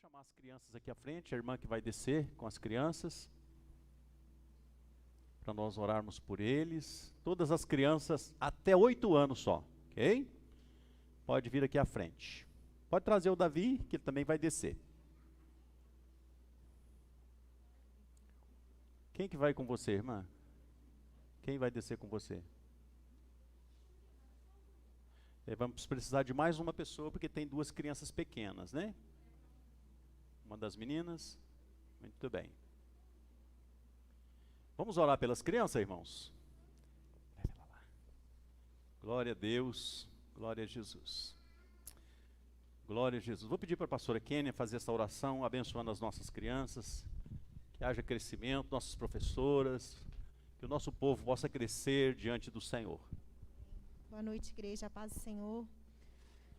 chamar as crianças aqui à frente, a irmã que vai descer com as crianças, para nós orarmos por eles. Todas as crianças até 8 anos só, ok? Pode vir aqui à frente. Pode trazer o Davi, que ele também vai descer. Quem que vai com você, irmã? Quem vai descer com você? Vamos precisar de mais uma pessoa, porque tem 2 crianças pequenas, né? Uma das meninas. Muito bem. Vamos orar pelas crianças, irmãos? Leve ela lá. Glória a Deus, glória a Jesus. Glória a Jesus. Vou pedir para a pastora Kênia fazer essa oração, abençoando as nossas crianças, que haja crescimento, nossas professoras, que o nosso povo possa crescer diante do Senhor. Boa noite, igreja, a paz do Senhor.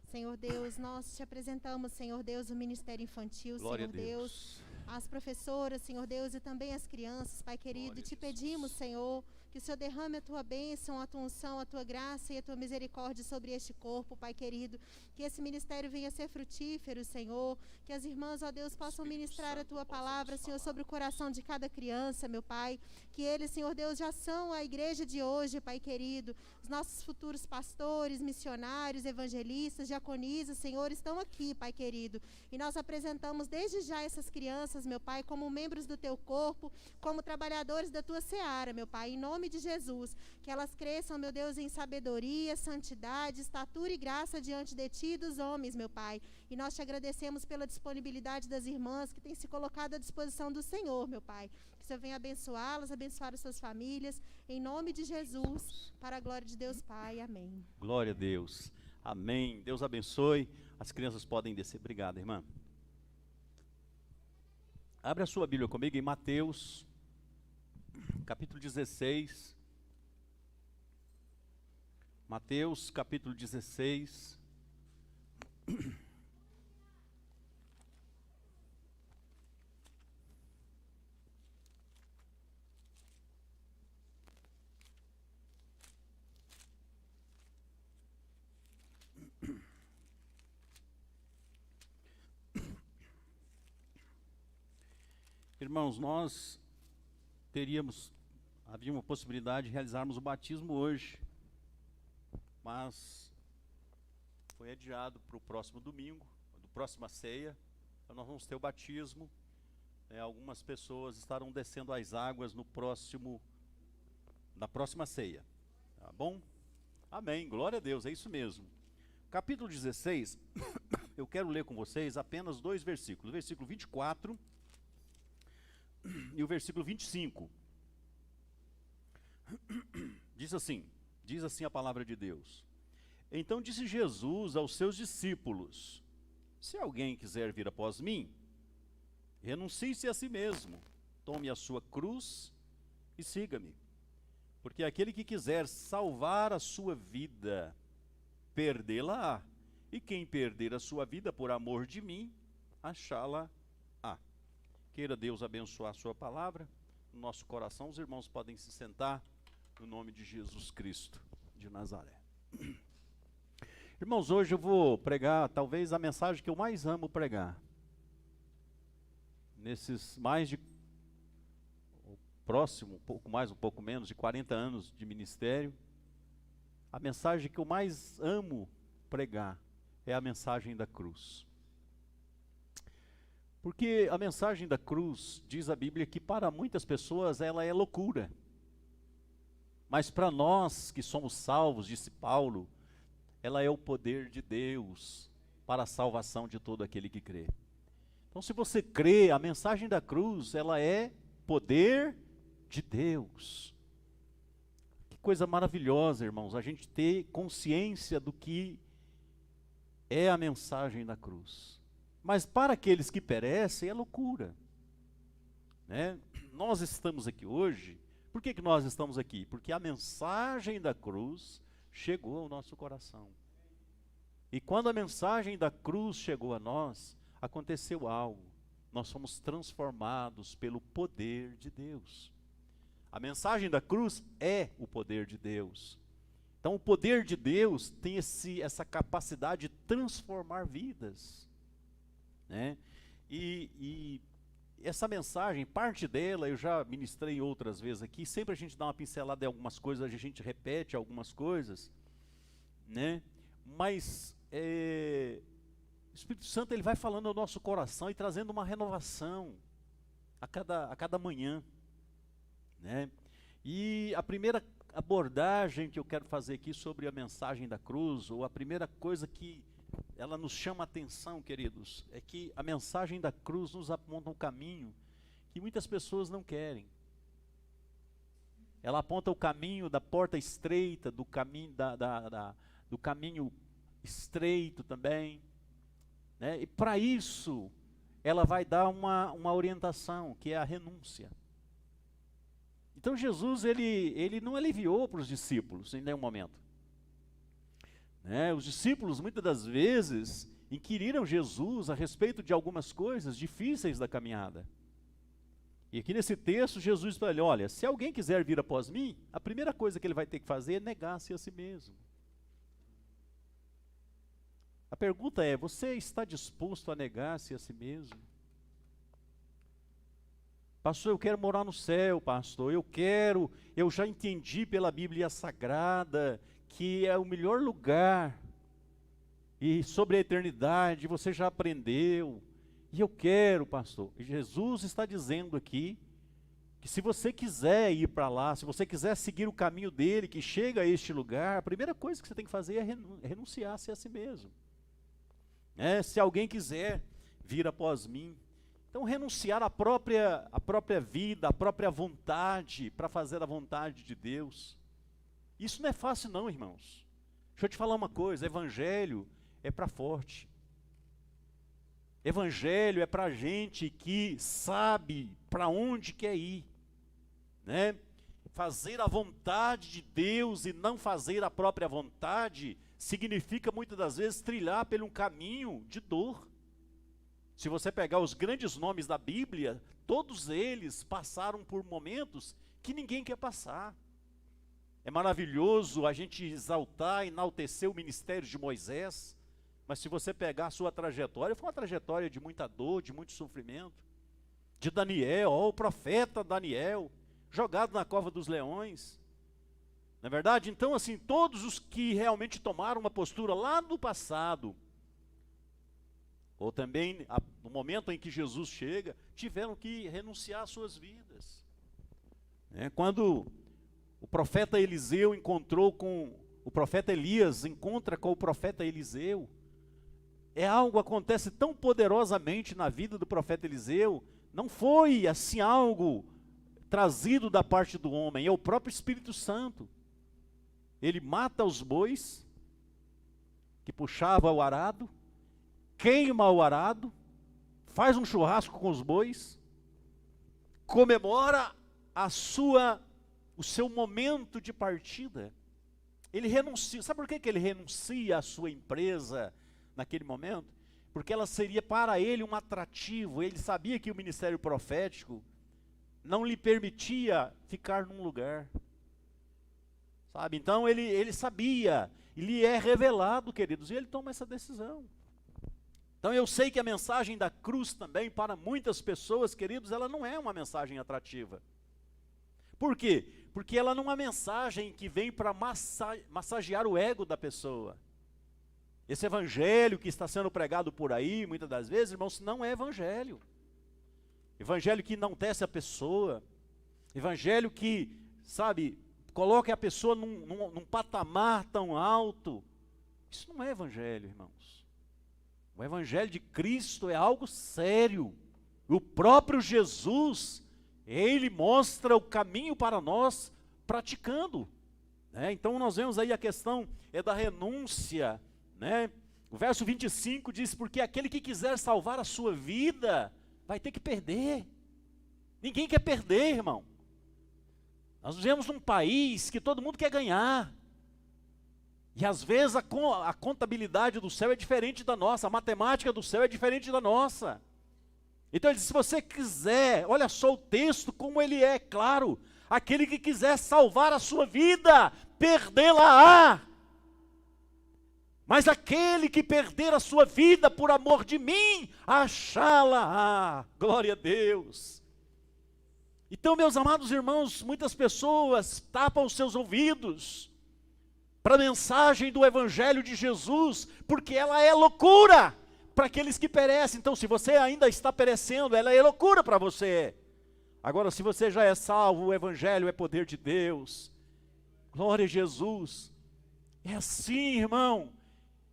Senhor Deus, nós te apresentamos, Senhor Deus, o Ministério Infantil, Glória Senhor a Deus. As professoras, Senhor Deus, e também as crianças, Pai querido, e te pedimos, Senhor, que o Senhor derrame a tua bênção, a tua unção, a tua graça e a tua misericórdia sobre este corpo, Pai querido, que esse ministério venha a ser frutífero, Senhor, que as irmãs, ó Deus, possam ministrar a tua palavra, Senhor, sobre o coração de cada criança, meu Pai, que eles, Senhor Deus, já são a igreja de hoje, Pai querido, os nossos futuros pastores, missionários, evangelistas, diaconisas, Senhor, estão aqui, Pai querido, e nós apresentamos desde já essas crianças, meu Pai, como membros do teu corpo, como trabalhadores da tua seara, meu Pai, em nome de Jesus, que elas cresçam, meu Deus, em sabedoria, santidade, estatura e graça diante de ti e dos homens, meu Pai, e nós te agradecemos pela disponibilidade das irmãs que têm se colocado à disposição do Senhor, meu Pai, que o Senhor venha abençoá-las, abençoar as suas famílias, em nome de Jesus, para a glória de Deus Pai, amém. Glória a Deus, amém. Deus abençoe, as crianças podem descer. Obrigado, irmã. Abre a sua Bíblia comigo em Mateus, capítulo 16. Mateus, capítulo 16. Irmãos, havia uma possibilidade de realizarmos o batismo hoje, mas foi adiado para o próximo domingo, do próxima ceia, então nós vamos ter o batismo. Algumas pessoas estarão descendo as águas na próxima ceia, tá bom? Amém, glória a Deus, é isso mesmo. Capítulo 16, eu quero ler com vocês apenas 2 versículos, o versículo 24 e o versículo 25. Diz assim a palavra de Deus. Então disse Jesus aos seus discípulos: se alguém quiser vir após mim, renuncie-se a si mesmo, tome a sua cruz e siga-me. Porque aquele que quiser salvar a sua vida, perdê-la-á. E quem perder a sua vida por amor de mim, achá-la-á. Queira Deus abençoar a sua palavra no nosso coração. Os irmãos podem se sentar no nome de Jesus Cristo de Nazaré. Irmãos, hoje eu vou pregar talvez a mensagem que eu mais amo pregar. Nesses um pouco mais, um pouco menos de 40 anos de ministério, a mensagem que eu mais amo pregar é a mensagem da cruz. Porque a mensagem da cruz, diz a Bíblia, que para muitas pessoas ela é loucura. Mas para nós que somos salvos, disse Paulo, ela é o poder de Deus para a salvação de todo aquele que crê. Então, se você crê, a mensagem da cruz, ela é poder de Deus. Que coisa maravilhosa, irmãos, a gente ter consciência do que é a mensagem da cruz. Mas para aqueles que perecem é loucura, né? Nós estamos aqui hoje, por que nós estamos aqui? Porque a mensagem da cruz chegou ao nosso coração. E quando a mensagem da cruz chegou a nós, aconteceu algo. Nós fomos transformados pelo poder de Deus. A mensagem da cruz é o poder de Deus. Então o poder de Deus tem essa capacidade de transformar vidas, né? E essa mensagem, parte dela, eu já ministrei outras vezes aqui, sempre a gente dá uma pincelada em algumas coisas, a gente repete algumas coisas, né? Mas o Espírito Santo, ele vai falando ao nosso coração e trazendo uma renovação a cada manhã, né? E a primeira abordagem que eu quero fazer aqui sobre a mensagem da cruz, ou a primeira coisa que ela nos chama a atenção, queridos, é que a mensagem da cruz nos aponta um caminho que muitas pessoas não querem. Ela aponta o caminho da porta estreita, do caminho, do caminho estreito também, né? E para isso, ela vai dar uma orientação, que é a renúncia. Então Jesus, ele não aliviou para os discípulos em nenhum momento. Os discípulos, muitas das vezes, inquiriram Jesus a respeito de algumas coisas difíceis da caminhada. E aqui nesse texto, Jesus fala: olha, se alguém quiser vir após mim, a primeira coisa que ele vai ter que fazer é negar-se a si mesmo. A pergunta é: você está disposto a negar-se a si mesmo? Pastor, eu quero morar no céu, pastor, eu já entendi pela Bíblia Sagrada que é o melhor lugar, e sobre a eternidade você já aprendeu, e eu quero, pastor. E Jesus está dizendo aqui, que se você quiser ir para lá, se você quiser seguir o caminho dele, que chega a este lugar, a primeira coisa que você tem que fazer é renunciar-se a si mesmo. Se alguém quiser vir após mim, então renunciar à própria vida, à própria vontade, para fazer a vontade de Deus. Isso não é fácil não, irmãos. Deixa eu te falar uma coisa: evangelho é para forte. Evangelho é para gente que sabe para onde quer ir, né? Fazer a vontade de Deus e não fazer a própria vontade significa muitas das vezes trilhar por um caminho de dor. Se você pegar os grandes nomes da Bíblia, todos eles passaram por momentos que ninguém quer passar. É maravilhoso a gente exaltar, enaltecer o ministério de Moisés, mas se você pegar a sua trajetória, foi uma trajetória de muita dor, de muito sofrimento. De Daniel, o profeta Daniel, jogado na cova dos leões. Não é verdade? Então, assim, todos os que realmente tomaram uma postura lá no passado, ou também no momento em que Jesus chega, tiveram que renunciar às suas vidas. Quando o profeta Eliseu o profeta Elias encontra com o profeta Eliseu, algo acontece tão poderosamente na vida do profeta Eliseu, não foi assim algo trazido da parte do homem, é o próprio Espírito Santo. Ele mata os bois que puxava o arado, queima o arado, faz um churrasco com os bois, comemora o seu momento de partida. Ele renuncia. Sabe por que ele renuncia à sua empresa naquele momento? Porque ela seria para ele um atrativo. Ele sabia que o ministério profético não lhe permitia ficar num lugar, sabe? Então ele sabia, lhe é revelado, queridos, e ele toma essa decisão. Então eu sei que a mensagem da cruz também, para muitas pessoas, queridos, ela não é uma mensagem atrativa. Por quê? Porque ela não é uma mensagem que vem para massagear o ego da pessoa. Esse evangelho que está sendo pregado por aí, muitas das vezes, irmãos, não é evangelho. Evangelho que não tece a pessoa. Evangelho que, sabe, coloca a pessoa num patamar tão alto. Isso não é evangelho, irmãos. O evangelho de Cristo é algo sério. O próprio Jesus, ele mostra o caminho para nós praticando. Então nós vemos aí a questão da renúncia. O verso 25 diz: porque aquele que quiser salvar a sua vida, vai ter que perder. Ninguém quer perder, irmão. Nós vivemos num país que todo mundo quer ganhar. E às vezes a contabilidade do céu é diferente da nossa, a matemática do céu é diferente da nossa. Então ele diz: se você quiser, olha só o texto como ele é claro: aquele que quiser salvar a sua vida, perdê-la-á. Mas aquele que perder a sua vida por amor de mim, achá-la. Glória a Deus. Então, meus amados irmãos, muitas pessoas tapam os seus ouvidos para a mensagem do Evangelho de Jesus, porque ela é loucura para aqueles que perecem. Então, se você ainda está perecendo, ela é loucura para você. Agora, se você já é salvo, o Evangelho é poder de Deus. Glória a Jesus. É assim, irmão.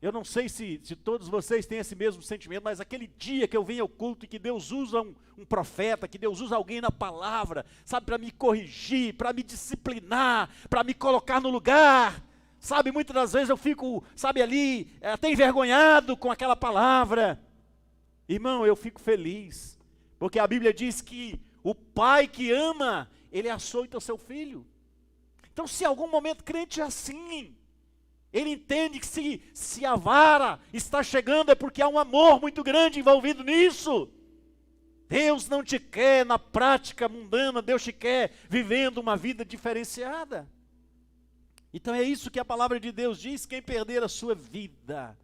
Eu não sei se todos vocês têm esse mesmo sentimento, mas aquele dia que eu venho ao culto e que Deus usa um profeta, que Deus usa alguém na palavra, sabe, para me corrigir, para me disciplinar, para me colocar no lugar, sabe, muitas das vezes eu fico, sabe, ali, até envergonhado com aquela palavra. Irmão, eu fico feliz, porque a Bíblia diz que o pai que ama, ele açoita o seu filho. Então, se em algum momento crente é assim, ele entende que se a vara está chegando é porque há um amor muito grande envolvido nisso. Deus não te quer na prática mundana, Deus te quer vivendo uma vida diferenciada. Então é isso que a palavra de Deus diz: quem perder a sua vida,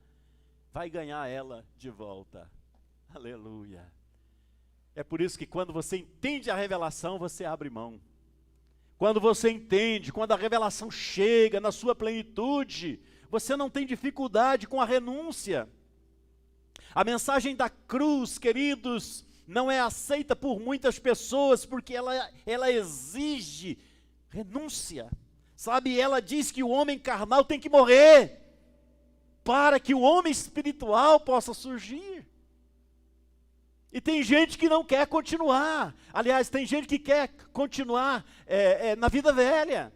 vai ganhar ela de volta. Aleluia. É por isso que quando você entende a revelação, você abre mão. Quando você entende, quando a revelação chega na sua plenitude, você não tem dificuldade com a renúncia. A mensagem da cruz, queridos, não é aceita por muitas pessoas, porque ela exige renúncia. Sabe, ela diz que o homem carnal tem que morrer, para que o homem espiritual possa surgir. E tem gente que não quer continuar. Aliás, tem gente que quer continuar na vida velha.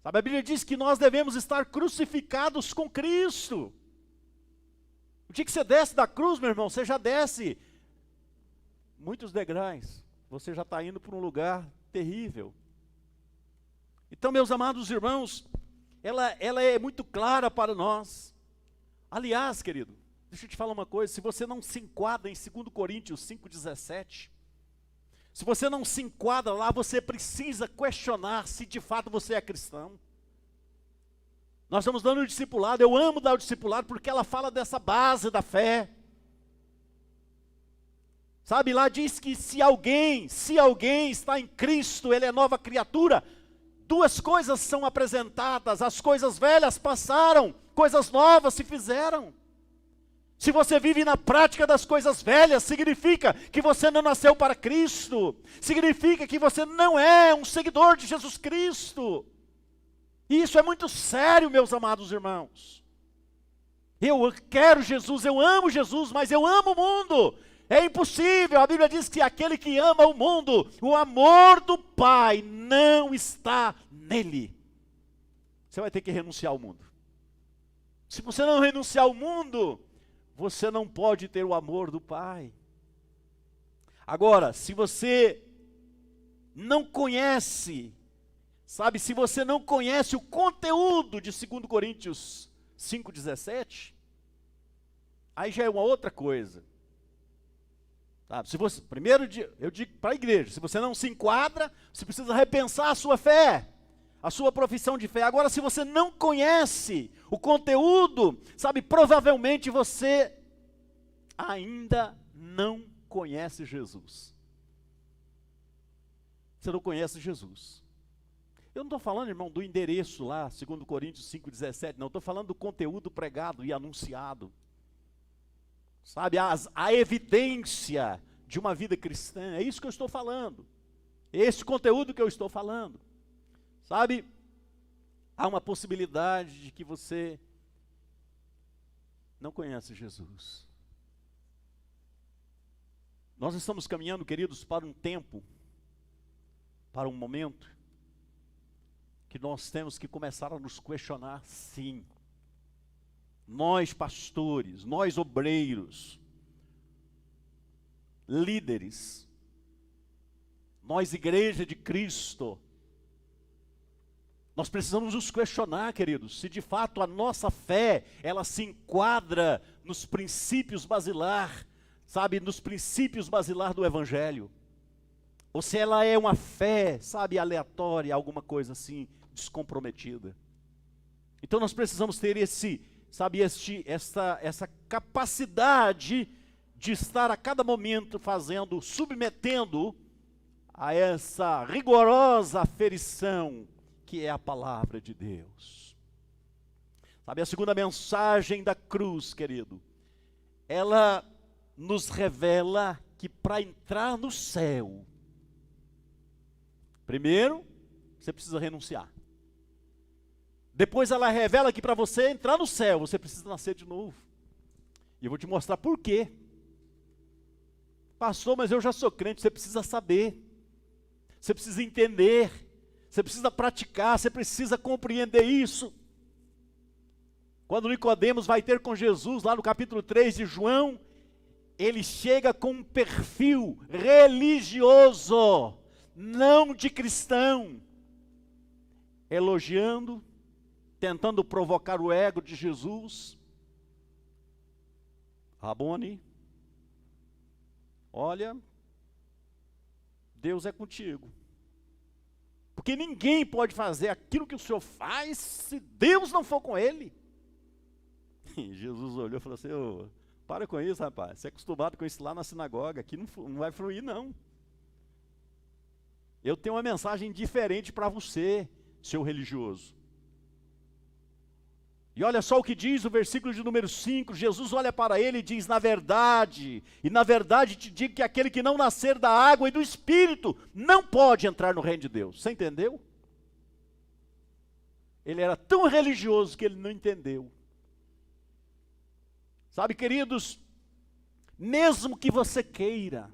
Sabe, a Bíblia diz que nós devemos estar crucificados com Cristo. O dia que você desce da cruz, meu irmão, você já desce muitos degraus. Você já está indo para um lugar terrível. Então, meus amados irmãos, ela é muito clara para nós. Aliás, querido, deixa eu te falar uma coisa: se você não se enquadra em 2 Coríntios 5,17, se você não se enquadra lá, você precisa questionar se de fato você é cristão. Nós estamos dando o discipulado, eu amo dar o discipulado porque ela fala dessa base da fé. Sabe, lá diz que se alguém está em Cristo, ele é nova criatura. Duas coisas são apresentadas: as coisas velhas passaram, coisas novas se fizeram. Se você vive na prática das coisas velhas, significa que você não nasceu para Cristo, significa que você não é um seguidor de Jesus Cristo. E isso é muito sério, meus amados irmãos. Eu quero Jesus, eu amo Jesus, mas eu amo o mundo. É impossível, a Bíblia diz que aquele que ama o mundo, o amor do Pai não está nele. Você vai ter que renunciar ao mundo. Se você não renunciar ao mundo, você não pode ter o amor do Pai. Agora, se você não conhece, sabe, se você não conhece o conteúdo de 2 Coríntios 5,17, aí já é uma outra coisa. Sabe, se você, primeiro eu digo para a igreja, se você não se enquadra, você precisa repensar a sua fé, a sua profissão de fé. Agora, se você não conhece o conteúdo, sabe, provavelmente você ainda não conhece Jesus. Você não conhece Jesus. Eu não estou falando, irmão, do endereço lá, 2 Coríntios 5,17, não, estou falando do conteúdo pregado e anunciado. Sabe, a evidência de uma vida cristã, é isso que eu estou falando. Esse conteúdo que eu estou falando. Sabe, há uma possibilidade de que você não conhece Jesus. Nós estamos caminhando, queridos, para um tempo, para um momento, que nós temos que começar a nos questionar, sim. Nós pastores, nós obreiros, líderes, nós igreja de Cristo, nós precisamos nos questionar, queridos, se de fato a nossa fé, ela se enquadra nos princípios basilar, sabe, nos princípios basilar do Evangelho, ou se ela é uma fé, sabe, aleatória, alguma coisa assim, descomprometida. Então nós precisamos ter essa capacidade de estar a cada momento submetendo a essa rigorosa aferição que é a palavra de Deus. Sabe, a segunda mensagem da cruz, querido, ela nos revela que para entrar no céu, primeiro, você precisa renunciar. Depois ela revela que para você entrar no céu, você precisa nascer de novo. E eu vou te mostrar por quê. Pastor, mas eu já sou crente. Você precisa saber. Você precisa entender. Você precisa praticar. Você precisa compreender isso. Quando Nicodemos vai ter com Jesus, lá no capítulo 3 de João, ele chega com um perfil religioso, não de cristão, elogiando, tentando provocar o ego de Jesus. Rabone, olha, Deus é contigo. Porque ninguém pode fazer aquilo que o Senhor faz se Deus não for com ele. E Jesus olhou e falou assim: ô, para com isso, rapaz. Você é acostumado com isso lá na sinagoga, aqui não vai fluir, não. Eu tenho uma mensagem diferente para você, seu religioso. E olha só o que diz o versículo de número 5, Jesus olha para ele e diz: na verdade te digo que aquele que não nascer da água e do Espírito, não pode entrar no reino de Deus. Você entendeu? Ele era tão religioso que ele não entendeu. Sabe, queridos, mesmo que você queira,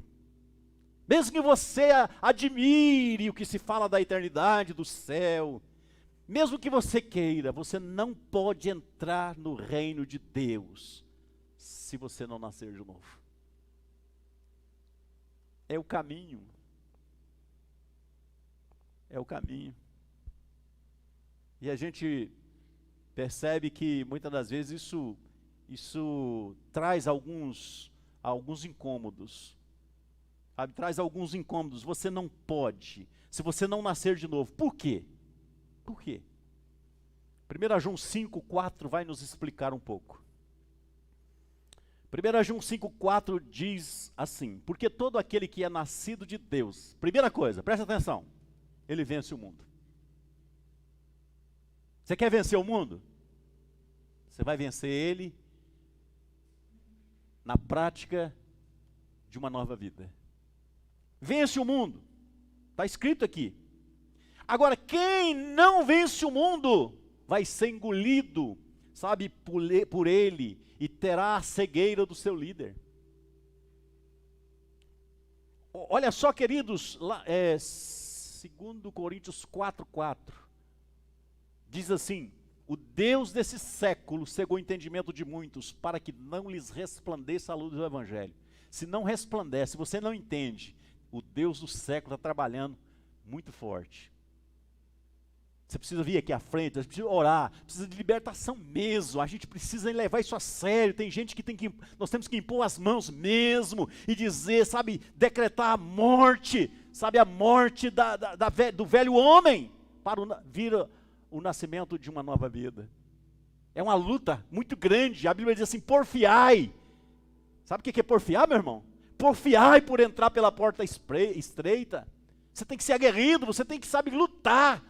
mesmo que você admire o que se fala da eternidade, do céu, mesmo que você queira, você não pode entrar no reino de Deus se você não nascer de novo. É o caminho. É o caminho. E a gente percebe que muitas das vezes isso traz alguns incômodos. Sabe? Traz alguns incômodos. Você não pode, se você não nascer de novo. Por quê? Por quê? 1 João 5,4 vai nos explicar um pouco. 1 João 5,4 diz assim: porque todo aquele que é nascido de Deus, primeira coisa, presta atenção, ele vence o mundo. Você quer vencer o mundo? Você vai vencer ele na prática de uma nova vida. Vence o mundo, está escrito aqui. Agora, quem não vence o mundo, vai ser engolido, sabe, por ele, e terá a cegueira do seu líder. Olha só, queridos, lá, 2 Coríntios 4,4, diz assim: o Deus desse século cegou o entendimento de muitos, para que não lhes resplandeça a luz do Evangelho. Se não resplandece, se você não entende, o Deus do século está trabalhando muito forte. Você precisa vir aqui à frente, você precisa orar, precisa de libertação mesmo, a gente precisa levar isso a sério. Tem gente nós temos que impor as mãos mesmo, e dizer, sabe, decretar a morte, sabe, a morte do velho homem, para vir o nascimento de uma nova vida. É uma luta muito grande. A Bíblia diz assim: porfiai. Sabe o que é porfiar, meu irmão? Porfiai por entrar pela porta estreita. Você tem que ser aguerrido, você tem que saber lutar.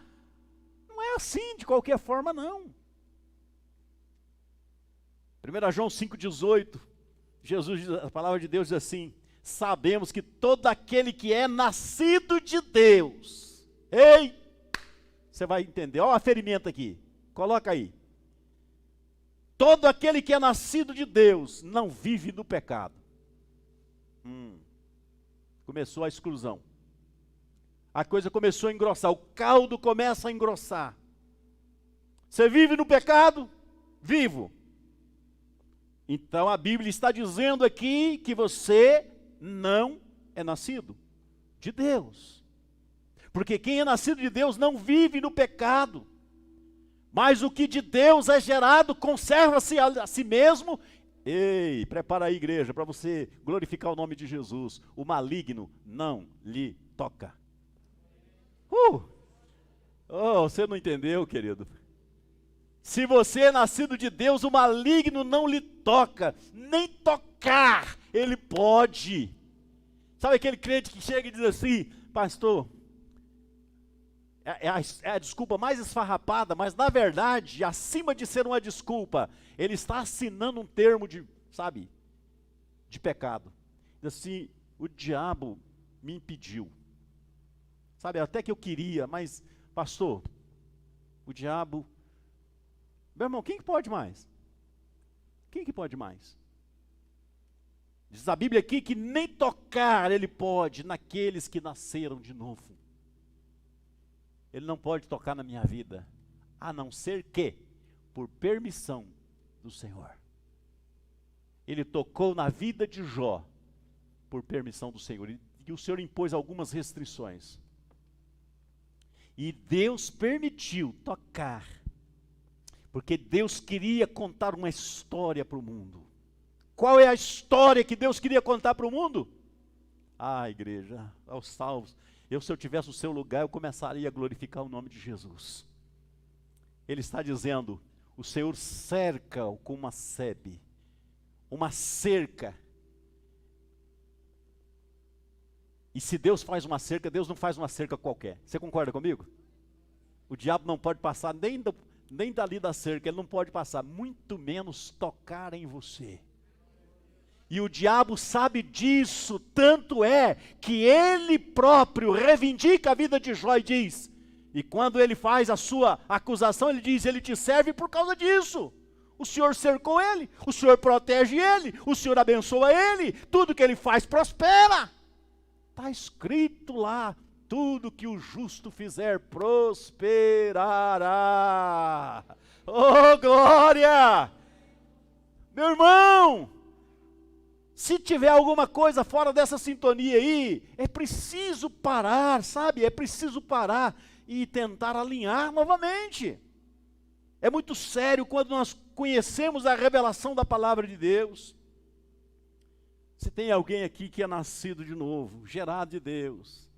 Não é assim de qualquer forma, não. 1 João 5,18, a palavra de Deus diz assim: sabemos que todo aquele que é nascido de Deus, ei, você vai entender, olha o aferimento aqui, coloca aí. Todo aquele que é nascido de Deus não vive no pecado. Começou a exclusão. A coisa começou a engrossar, o caldo começa a engrossar. Você vive no pecado? Vivo. Então a Bíblia está dizendo aqui que você não é nascido de Deus. Porque quem é nascido de Deus não vive no pecado. Mas o que de Deus é gerado, conserva-se a si mesmo. Ei, prepara aí, igreja, para você glorificar o nome de Jesus. O maligno não lhe toca. Oh, você não entendeu, querido? Se você é nascido de Deus, o maligno não lhe toca, nem tocar ele pode. Sabe aquele crente que chega e diz assim: pastor, é a desculpa mais esfarrapada, mas na verdade, acima de ser uma desculpa, ele está assinando um termo de, sabe, de pecado. Diz assim: o diabo me impediu. Sabe, até que eu queria, mas, pastor, o diabo... Meu irmão, quem que pode mais? Quem que pode mais? Diz a Bíblia aqui que nem tocar ele pode naqueles que nasceram de novo. Ele não pode tocar na minha vida, a não ser que, por permissão do Senhor. Ele tocou na vida de Jó, por permissão do Senhor, e o Senhor impôs algumas restrições. E Deus permitiu tocar, porque Deus queria contar uma história para o mundo. Qual é a história que Deus queria contar para o mundo? Ah, igreja, aos salvos, se eu tivesse o seu lugar, eu começaria a glorificar o nome de Jesus. Ele está dizendo: o Senhor cerca-o com uma sebe, uma cerca. E se Deus faz uma cerca, Deus não faz uma cerca qualquer. Você concorda comigo? O diabo não pode passar nem dali da cerca, ele não pode passar, muito menos tocar em você. E o diabo sabe disso, tanto é que ele próprio reivindica a vida de Jó e diz, e quando ele faz a sua acusação, ele diz: ele te serve por causa disso. O Senhor cercou ele, o Senhor protege ele, o Senhor abençoa ele, tudo que ele faz prospera. Está escrito lá: tudo que o justo fizer prosperará. Oh, glória! Meu irmão, se tiver alguma coisa fora dessa sintonia aí, é preciso parar, sabe? É preciso parar e tentar alinhar novamente. É muito sério quando nós conhecemos a revelação da palavra de Deus. Se tem alguém aqui que é nascido de novo, gerado de Deus,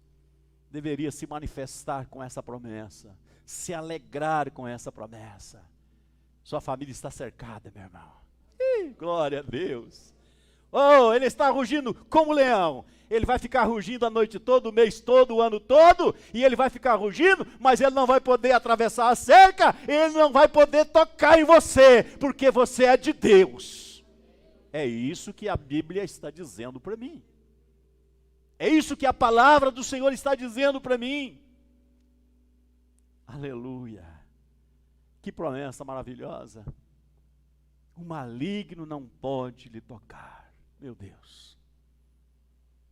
deveria se manifestar com essa promessa, se alegrar com essa promessa. Sua família está cercada, meu irmão. Glória a Deus. Oh, ele está rugindo como leão. Ele vai ficar rugindo a noite toda, o mês todo, o ano todo, e ele vai ficar rugindo, mas ele não vai poder atravessar a cerca, ele não vai poder tocar em você, porque você é de Deus. É isso que a Bíblia está dizendo para mim. É isso que a palavra do Senhor está dizendo para mim. Aleluia. Que promessa maravilhosa. O maligno não pode lhe tocar. Meu Deus.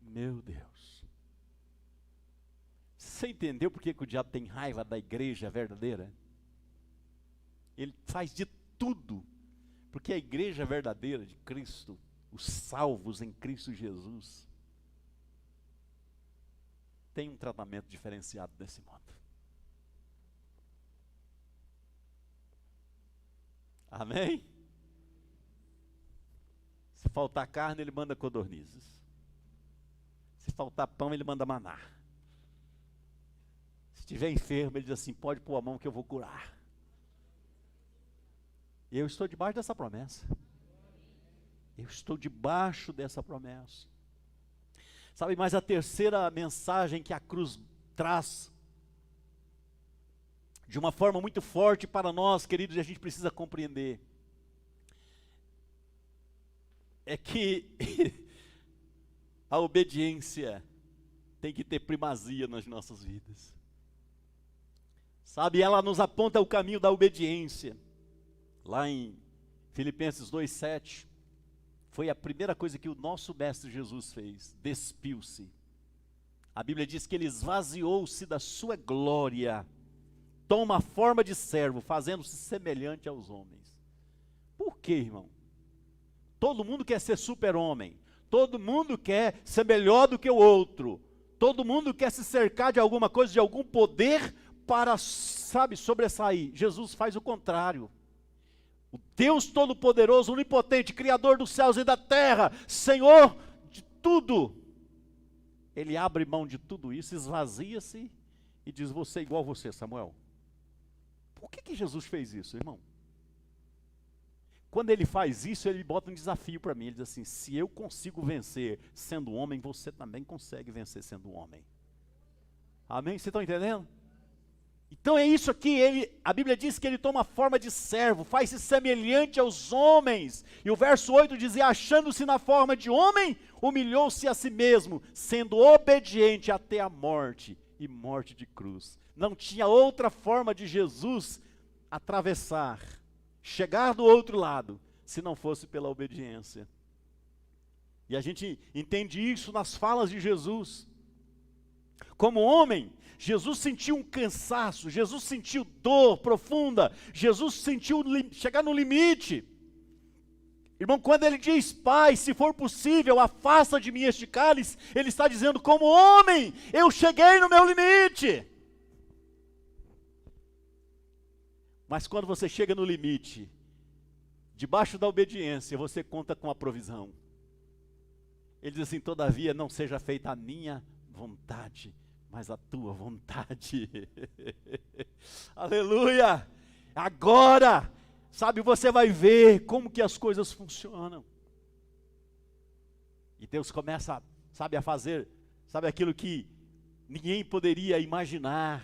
Meu Deus. Você entendeu por que o diabo tem raiva da igreja verdadeira? Ele faz de tudo. Porque a igreja verdadeira de Cristo, os salvos em Cristo Jesus, tem um tratamento diferenciado nesse mundo. Amém? Se faltar carne, ele manda codornizes. Se faltar pão, ele manda maná. Se estiver enfermo, ele diz assim: pode pôr a mão que eu vou curar. Eu estou debaixo dessa promessa. Eu estou debaixo dessa promessa. Sabe, mas a terceira mensagem que a cruz traz, de uma forma muito forte para nós, queridos, e a gente precisa compreender, é que a obediência tem que ter primazia nas nossas vidas. Sabe, ela nos aponta o caminho da obediência. Lá em Filipenses 2:7, foi a primeira coisa que o nosso mestre Jesus fez: despiu-se. A Bíblia diz que ele esvaziou-se da sua glória, toma a forma de servo, fazendo-se semelhante aos homens. Por quê, irmão? Todo mundo quer ser super-homem, todo mundo quer ser melhor do que o outro, todo mundo quer se cercar de alguma coisa, de algum poder para, sabe, sobressair. Jesus faz o contrário. O Deus Todo-Poderoso, Onipotente, Criador dos céus e da terra, Senhor de tudo, Ele abre mão de tudo isso, esvazia-se e diz: você é igual a você, Samuel. Por que Jesus fez isso, irmão? quando ele faz isso, ele bota um desafio para mim. Ele diz assim: se eu consigo vencer sendo homem, você também consegue vencer sendo homem. Amém? Vocês estão entendendo? Então é isso aqui, a Bíblia diz que ele toma forma de servo, faz-se semelhante aos homens. E o verso 8 dizia: achando-se na forma de homem, humilhou-se a si mesmo, sendo obediente até a morte, e morte de cruz. Não tinha outra forma de Jesus atravessar, chegar do outro lado, se não fosse pela obediência. E a gente entende isso nas falas de Jesus. Como homem, Jesus sentiu um cansaço, Jesus sentiu dor profunda, Jesus sentiu chegar no limite. Irmão, quando ele diz: Pai, se for possível, afasta de mim este cálice, ele está dizendo: como homem, eu cheguei no meu limite. Mas quando você chega no limite, debaixo da obediência, você conta com a provisão. Ele diz assim: todavia não seja feita a minha vontade, mas a tua vontade. Aleluia! Agora, sabe, você vai ver como que as coisas funcionam. E Deus começa, sabe, a fazer, sabe, aquilo que ninguém poderia imaginar.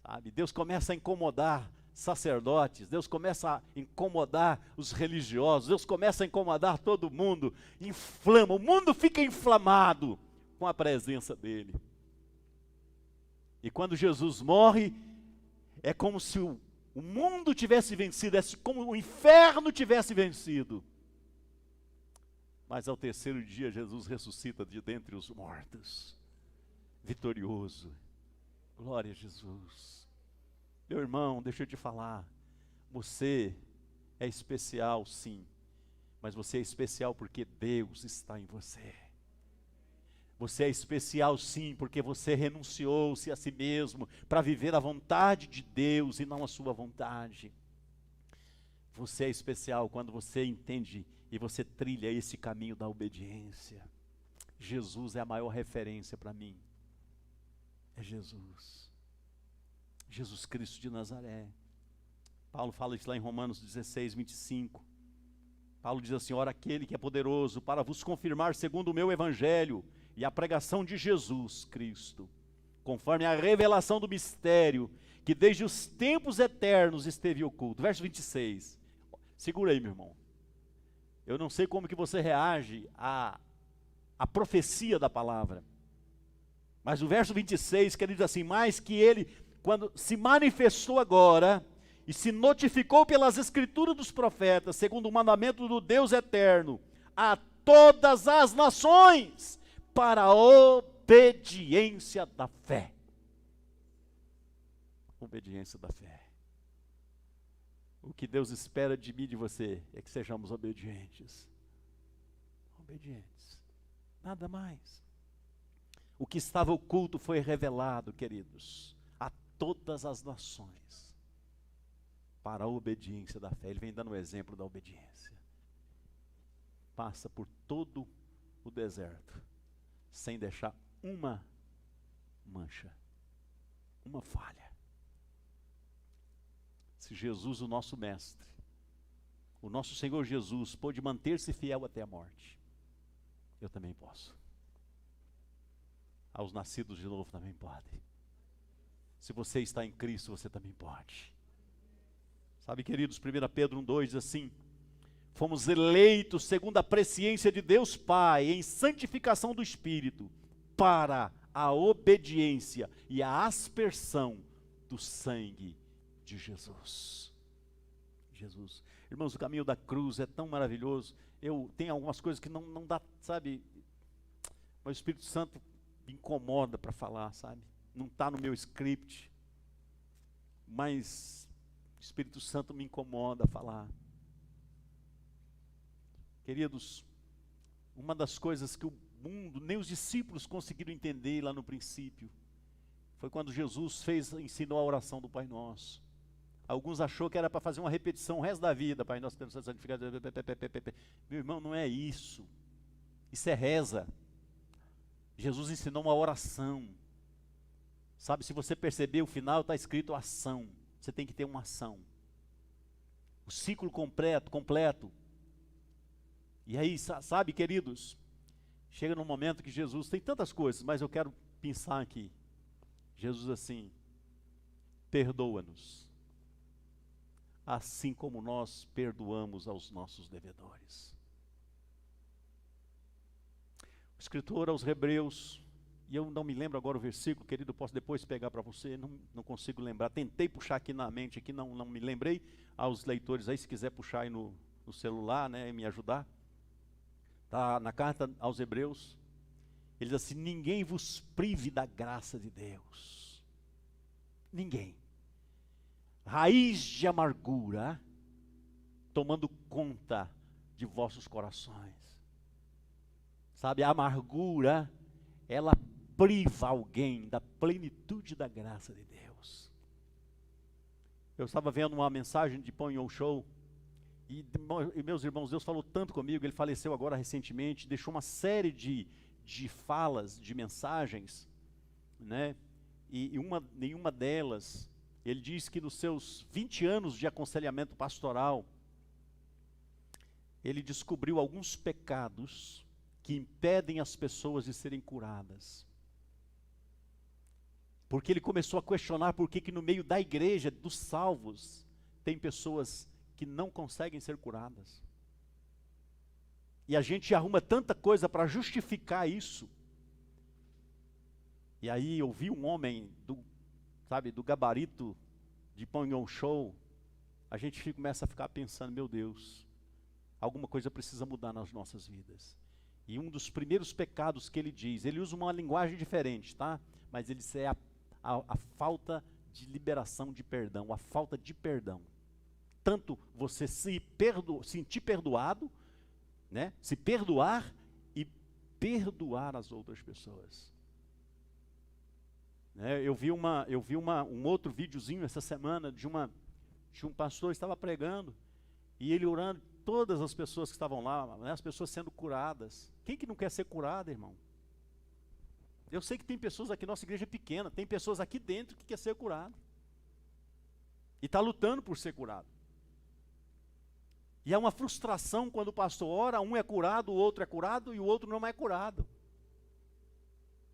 Sabe, Deus começa a incomodar sacerdotes, Deus começa a incomodar os religiosos, Deus começa a incomodar todo mundo, inflama, o mundo fica inflamado com a presença dele. E quando Jesus morre, é como se o mundo tivesse vencido, é como o inferno tivesse vencido. Mas ao terceiro dia Jesus ressuscita de dentre os mortos, vitorioso. Glória a Jesus. Meu irmão, deixa eu te falar, você é especial sim, mas você é especial porque Deus está em você. Você é especial sim, porque você renunciou-se a si mesmo para viver a vontade de Deus e não a sua vontade. Você é especial quando você entende e você trilha esse caminho da obediência. Jesus é a maior referência para mim. É Jesus. Jesus Cristo de Nazaré. Paulo fala isso lá em Romanos 16, 25. Paulo diz assim: ora, aquele que é poderoso para vos confirmar segundo o meu evangelho e a pregação de Jesus Cristo, conforme a revelação do mistério, que desde os tempos eternos esteve oculto. Verso 26. Segura aí, meu irmão. Eu não sei como que você reage à profecia da palavra. Mas o verso 26, que ele diz assim: mas que ele, quando se manifestou agora, e se notificou pelas escrituras dos profetas, segundo o mandamento do Deus eterno, a todas as nações, para a obediência da fé. Obediência da fé. O que Deus espera de mim e de você é que sejamos obedientes. Obedientes. Nada mais. O que estava oculto foi revelado, queridos, a todas as nações, para a obediência da fé. Ele vem dando o exemplo da obediência. Passa por todo o deserto, sem deixar uma mancha, uma falha. Se Jesus, o nosso mestre, o nosso Senhor Jesus, pôde manter-se fiel até a morte, eu também posso. Aos nascidos de novo também podem. Se você está em Cristo, você também pode. Sabe, queridos, 1 Pedro 1,2 diz assim: fomos eleitos segundo a presciência de Deus Pai, em santificação do Espírito, para a obediência e a aspersão do sangue de Jesus. Jesus. Irmãos, o caminho da cruz é tão maravilhoso. Tenho algumas coisas que não dá, sabe, mas o Espírito Santo me incomoda para falar, sabe? Não está no meu script, mas o Espírito Santo me incomoda a falar. Queridos, uma das coisas que o mundo, nem os discípulos conseguiram entender lá no princípio, foi quando Jesus ensinou a oração do Pai Nosso. Alguns achou que era para fazer uma repetição o resto da vida. Pai Nosso que és santificado. Meu irmão, não é isso. Isso é reza. Jesus ensinou uma oração. Sabe, se você perceber o final, está escrito ação. Você tem que ter uma ação. O ciclo completo. E aí, sabe, queridos, chega num momento que Jesus tem tantas coisas, mas eu quero pensar aqui. Jesus assim, perdoa-nos, assim como nós perdoamos aos nossos devedores. O escritor aos Hebreus, e eu não me lembro agora o versículo, querido, eu posso depois pegar para você, não consigo lembrar, tentei puxar aqui na mente, aqui não me lembrei, aos leitores aí, se quiser puxar aí no celular, né, e me ajudar, tá na carta aos Hebreus, ele diz assim, ninguém vos prive da graça de Deus, ninguém, raiz de amargura, tomando conta de vossos corações, sabe, a amargura, ela priva alguém da plenitude da graça de Deus. Eu estava vendo uma mensagem de Pão Yon Show, e meus irmãos, Deus falou tanto comigo, ele faleceu agora recentemente, deixou uma série de falas, de mensagens, né? E nenhuma delas, ele diz que nos seus 20 anos de aconselhamento pastoral, ele descobriu alguns pecados que impedem as pessoas de serem curadas. Porque ele começou a questionar por que no meio da igreja, dos salvos, tem pessoas que não conseguem ser curadas. E a gente arruma tanta coisa para justificar isso. E aí eu vi um homem do gabarito de Pão Yon Show, a gente começa a ficar pensando, meu Deus, alguma coisa precisa mudar nas nossas vidas. E um dos primeiros pecados que ele diz, ele usa uma linguagem diferente, tá? Mas ele diz, é a falta de liberação de perdão, a falta de perdão. Tanto você sentir perdoado, né? Se perdoar e perdoar as outras pessoas. Né? Eu vi um outro videozinho essa semana de um pastor que estava pregando e ele orando, todas as pessoas que estavam lá, né, as pessoas sendo curadas. Quem que não quer ser curado, irmão? Eu sei que tem pessoas aqui, nossa igreja é pequena, tem pessoas aqui dentro que quer ser curado. E está lutando por ser curado. E é uma frustração quando o pastor ora, um é curado, o outro é curado e o outro não é curado.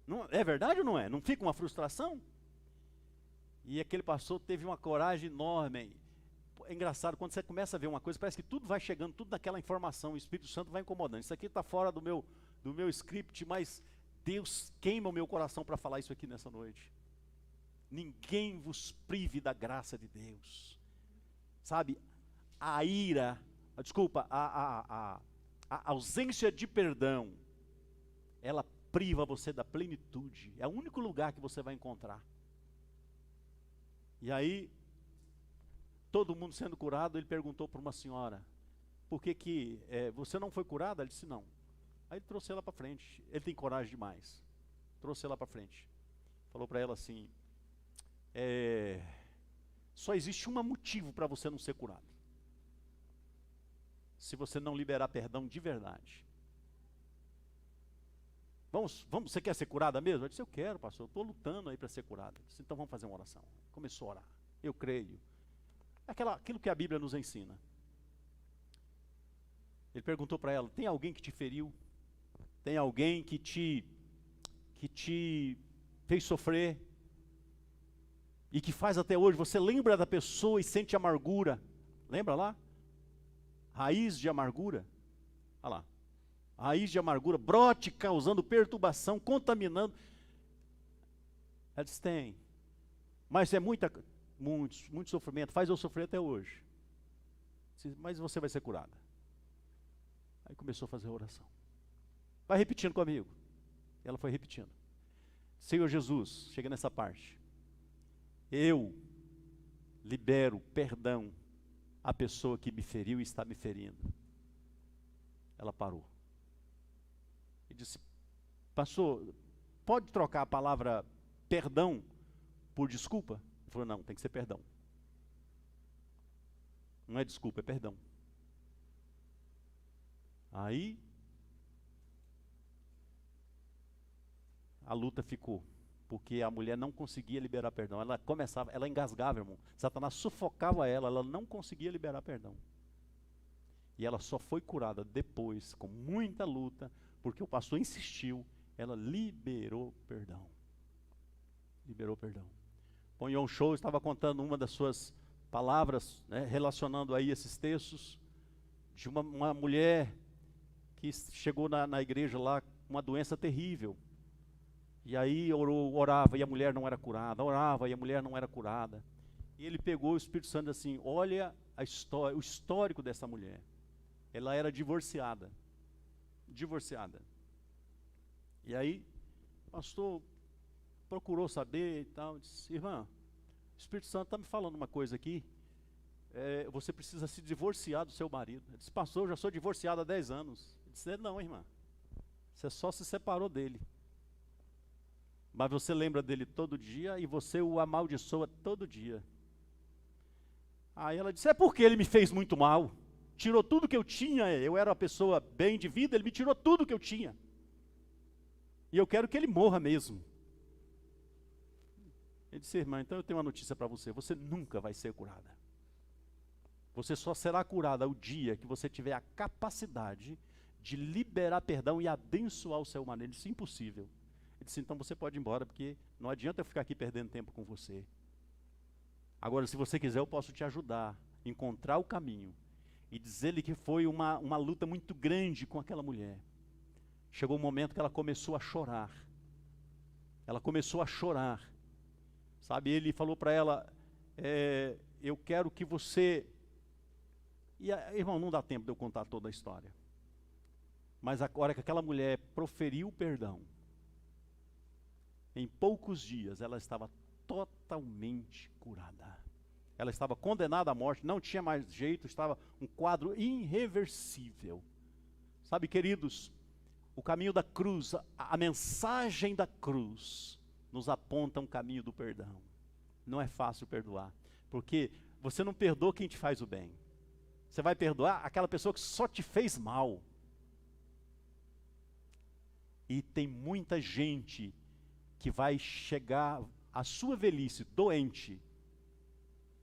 Não, é verdade ou não é? Não fica uma frustração? E aquele pastor teve uma coragem enorme. É engraçado, quando você começa a ver uma coisa, parece que tudo vai chegando, tudo naquela informação, o Espírito Santo vai incomodando. Isso aqui está fora do meu script, mas Deus queima o meu coração para falar isso aqui nessa noite. Ninguém vos prive da graça de Deus. Sabe, a ira, a ausência de perdão, ela priva você da plenitude. É o único lugar que você vai encontrar. E aí, todo mundo sendo curado, ele perguntou para uma senhora, por que você não foi curada? Ela disse não. Aí ele trouxe ela para frente, ele tem coragem demais, trouxe ela para frente, falou para ela assim, só existe um motivo para você não ser curado, se você não liberar perdão de verdade. Vamos, você quer ser curada mesmo? Eu disse, eu quero, pastor, eu estou lutando aí para ser curada. Disse, então vamos fazer uma oração. Começou a orar, eu creio, aquilo que a Bíblia nos ensina. Ele perguntou para ela, tem alguém que te feriu? Tem alguém que te fez sofrer? E que faz até hoje, você lembra da pessoa e sente amargura? Lembra lá? Raiz de amargura. Olha lá. Raiz de amargura, brote causando perturbação, contaminando. Ela disse, tem. Mas é muito sofrimento, faz eu sofrer até hoje. Mas você vai ser curada. Aí começou a fazer a oração. Vai repetindo comigo. Ela foi repetindo. Senhor Jesus, chega nessa parte. Eu libero perdão à pessoa que me feriu e está me ferindo. Ela parou. E disse, pastor, pode trocar a palavra perdão por desculpa? Ele falou, não, tem que ser perdão. Não é desculpa, é perdão. Aí, a luta ficou. porque a mulher não conseguia liberar perdão. Ela começava, ela engasgava, irmão. Satanás sufocava ela não conseguia liberar perdão. E ela só foi curada depois, com muita luta, porque o pastor insistiu, ela liberou perdão. Liberou perdão. O John Show estava contando uma das suas palavras, né, relacionando aí esses textos, de uma mulher que chegou na igreja lá com uma doença terrível. E aí orava e a mulher não era curada, orava e a mulher não era curada. E ele pegou o Espírito Santo assim, olha a história, o histórico dessa mulher. Ela era divorciada. Divorciada. E aí, o pastor procurou saber e tal, disse, irmã, o Espírito Santo está me falando uma coisa aqui, você precisa se divorciar do seu marido. Ele disse, pastor, eu já sou divorciado há 10 anos. Ele disse, não, irmã, você só se separou dele. Mas você lembra dele todo dia e você o amaldiçoa todo dia. Aí ela disse, é porque ele me fez muito mal. Tirou tudo que eu tinha, eu era uma pessoa bem de vida, ele me tirou tudo que eu tinha. E eu quero que ele morra mesmo. Ele disse, irmã, então eu tenho uma notícia para você, você nunca vai ser curada. Você só será curada o dia que você tiver a capacidade de liberar perdão e abençoar o seu marido. Ele disse, impossível. Ele disse, então você pode ir embora, porque não adianta eu ficar aqui perdendo tempo com você. Agora, se você quiser, eu posso te ajudar a encontrar o caminho. E dizer-lhe que foi uma luta muito grande com aquela mulher. Chegou um momento que ela começou a chorar. Ela começou a chorar. Sabe, ele falou para ela, eu quero que você... irmão, não dá tempo de eu contar toda a história. Mas a hora que aquela mulher proferiu o perdão, em poucos dias ela estava totalmente curada. Ela estava condenada à morte, não tinha mais jeito, estava um quadro irreversível. Sabe, queridos, o caminho da cruz, a mensagem da cruz, nos aponta um caminho do perdão. Não é fácil perdoar, porque você não perdoa quem te faz o bem. Você vai perdoar aquela pessoa que só te fez mal. E tem muita gente que vai chegar à sua velhice doente,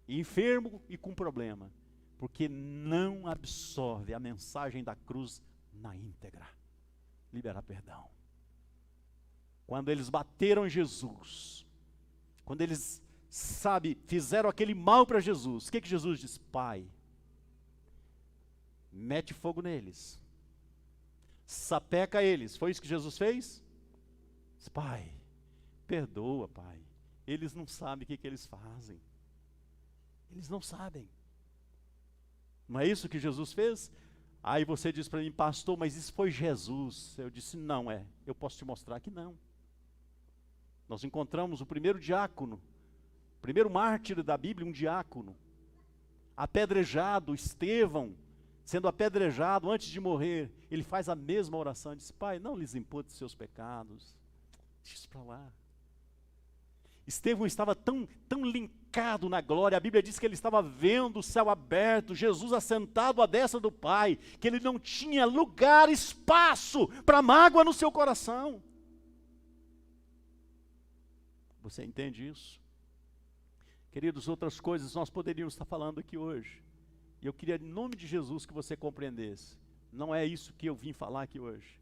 enfermo e com problema, porque não absorve a mensagem da cruz na íntegra. Liberar perdão. Quando eles bateram Jesus, quando eles, fizeram aquele mal para Jesus, o que Jesus disse? Pai, mete fogo neles, sapeca eles. Foi isso que Jesus fez? Diz, pai, perdoa, pai, eles não sabem o que eles fazem. Eles não sabem. Não é isso que Jesus fez? Aí você diz para mim, pastor, mas isso foi Jesus. Eu disse, não é. Eu posso te mostrar que não. Nós encontramos o primeiro diácono, o primeiro mártir da Bíblia, um diácono, apedrejado, Estevão, sendo apedrejado antes de morrer. Ele faz a mesma oração, diz, pai, não lhes impute seus pecados. Deixa isso para lá. Estevão estava tão linkado na glória, a Bíblia diz que ele estava vendo o céu aberto, Jesus assentado à destra do Pai, que ele não tinha lugar, espaço para mágoa no seu coração. Você entende isso? Queridos, outras coisas nós poderíamos estar falando aqui hoje, e eu queria, em nome de Jesus, que você compreendesse, não é isso que eu vim falar aqui hoje,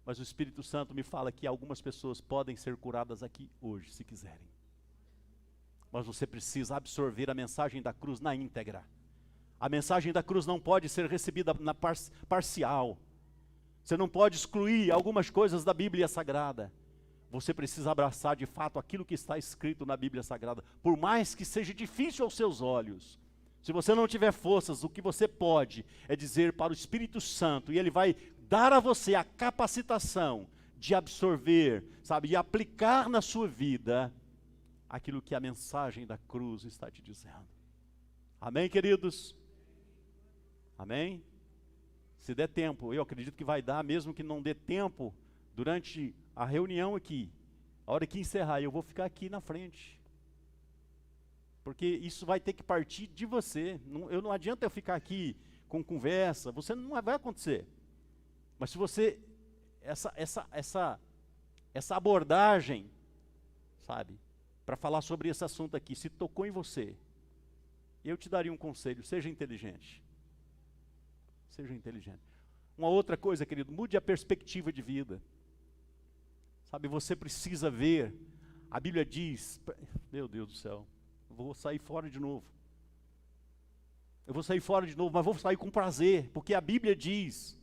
mas o Espírito Santo me fala que algumas pessoas podem ser curadas aqui hoje, se quiserem. Mas você precisa absorver a mensagem da cruz na íntegra. A mensagem da cruz não pode ser recebida na parcial. Você não pode excluir algumas coisas da Bíblia Sagrada. Você precisa abraçar de fato aquilo que está escrito na Bíblia Sagrada, por mais que seja difícil aos seus olhos. Se você não tiver forças, o que você pode é dizer para o Espírito Santo, e ele vai dar a você a capacitação de absorver, e aplicar na sua vida aquilo que a mensagem da cruz está te dizendo. Amém, queridos? Amém? Se der tempo, eu acredito que vai dar, mesmo que não dê tempo, durante a reunião aqui, a hora que encerrar, eu vou ficar aqui na frente. Porque isso vai ter que partir de você. Não adianta eu ficar aqui com conversa, você não vai acontecer. Mas se você, essa abordagem, sabe? Para falar sobre esse assunto aqui. Se tocou em você, eu te daria um conselho: seja inteligente. Seja inteligente. Uma outra coisa, querido, mude a perspectiva de vida. Sabe, você precisa ver. A Bíblia diz, meu Deus do céu, eu vou sair fora de novo. Eu vou sair fora de novo, mas vou sair com prazer, porque a Bíblia diz,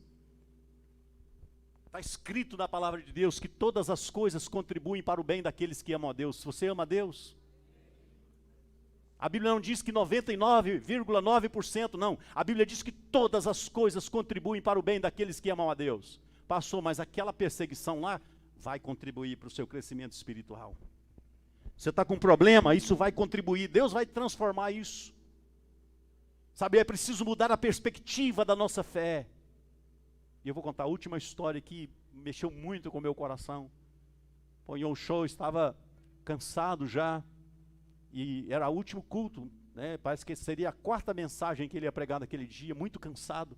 está escrito na palavra de Deus, que todas as coisas contribuem para o bem daqueles que amam a Deus. Você ama a Deus? A Bíblia não diz que 99,9%, não. A Bíblia diz que todas as coisas contribuem para o bem daqueles que amam a Deus. Pastor, mas aquela perseguição lá vai contribuir para o seu crescimento espiritual. Você está com um problema, isso vai contribuir, Deus vai transformar isso. Sabe, é preciso mudar a perspectiva da nossa fé. E eu vou contar a última história que mexeu muito com o meu coração. O Yong Show estava cansado já, e era o último culto, né? Parece que seria a 4ª mensagem que ele ia pregar naquele dia, muito cansado.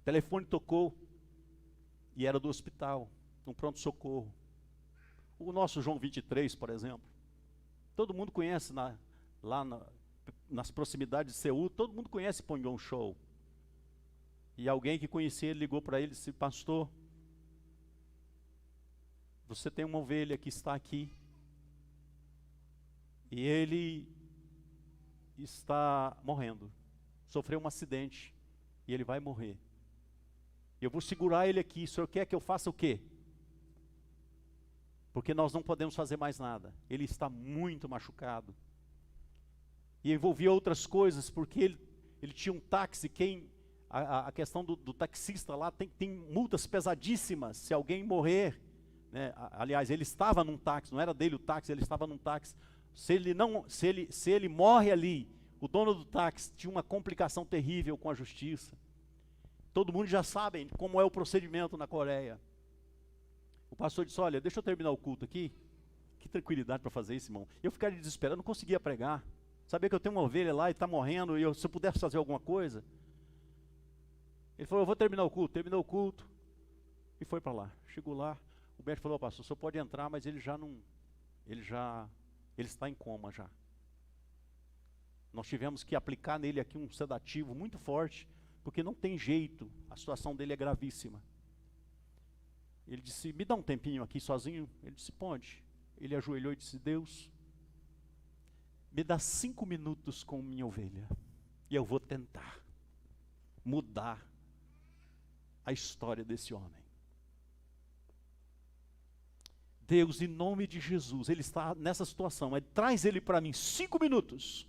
O telefone tocou, e era do hospital, um pronto-socorro. O nosso João 23, por exemplo, todo mundo conhece nas proximidades de Seul, todo mundo conhece Pong Yong Show. E alguém que conhecia ele ligou para ele e disse: pastor, você tem uma ovelha que está aqui, e ele está morrendo, sofreu um acidente, e ele vai morrer. Eu vou segurar ele aqui, o senhor quer que eu faça o quê? Porque nós não podemos fazer mais nada, ele está muito machucado. E envolvia outras coisas, porque ele tinha um táxi, a questão do taxista lá, tem multas pesadíssimas, se alguém morrer, né? Aliás, ele estava num táxi, não era dele o táxi, ele estava num táxi. Se ele morre ali, o dono do táxi tinha uma complicação terrível com a justiça. Todo mundo já sabe como é o procedimento na Coreia. O pastor disse: olha, deixa eu terminar o culto aqui. Que tranquilidade para fazer isso, irmão. Eu ficaria desesperado, não conseguia pregar. Sabia que eu tenho uma ovelha lá e está morrendo, e se eu pudesse fazer alguma coisa. Ele falou: eu vou terminar o culto. Terminou o culto e foi para lá. Chegou lá, o médico falou: pastor, o senhor pode entrar, mas ele está em coma já. Nós tivemos que aplicar nele aqui um sedativo muito forte, porque não tem jeito, a situação dele é gravíssima. Ele disse: me dá um tempinho aqui sozinho? Ele disse: pode. Ele ajoelhou e disse: Deus, me dá 5 minutos com minha ovelha, e eu vou tentar mudar a história desse homem. Deus, em nome de Jesus, ele está nessa situação, traz ele para mim 5 minutos.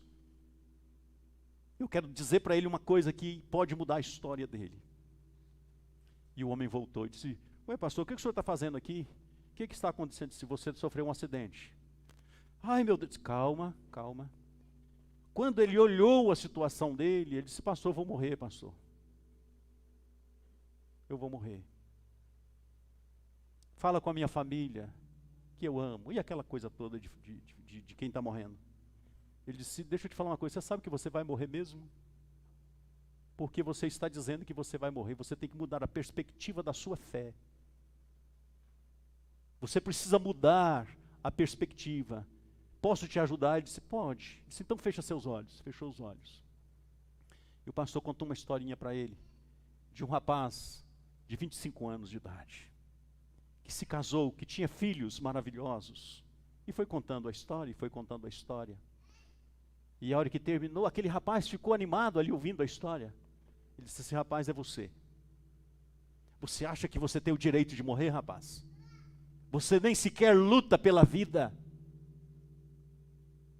Eu quero dizer para ele uma coisa que pode mudar a história dele. E o homem voltou e disse: ué, pastor, o que o senhor está fazendo aqui? O que está acontecendo se você sofreu um acidente? Ai, meu Deus, calma, calma. Quando ele olhou a situação dele, ele disse: pastor, eu vou morrer, pastor. Eu vou morrer. Fala com a minha família, que eu amo. E aquela coisa toda de quem está morrendo. Ele disse: deixa eu te falar uma coisa, você sabe que você vai morrer mesmo? Porque você está dizendo que você vai morrer, você tem que mudar a perspectiva da sua fé. Você precisa mudar a perspectiva. Posso te ajudar? Ele disse: pode. Ele disse: então fecha seus olhos. Fechou os olhos. E o pastor contou uma historinha para ele, de um rapaz de 25 anos de idade, que se casou, que tinha filhos maravilhosos, e foi contando a história, e foi contando a história. E a hora que terminou, aquele rapaz ficou animado ali ouvindo a história. Ele disse: esse rapaz é você. Você acha que você tem o direito de morrer, rapaz? Você nem sequer luta pela vida.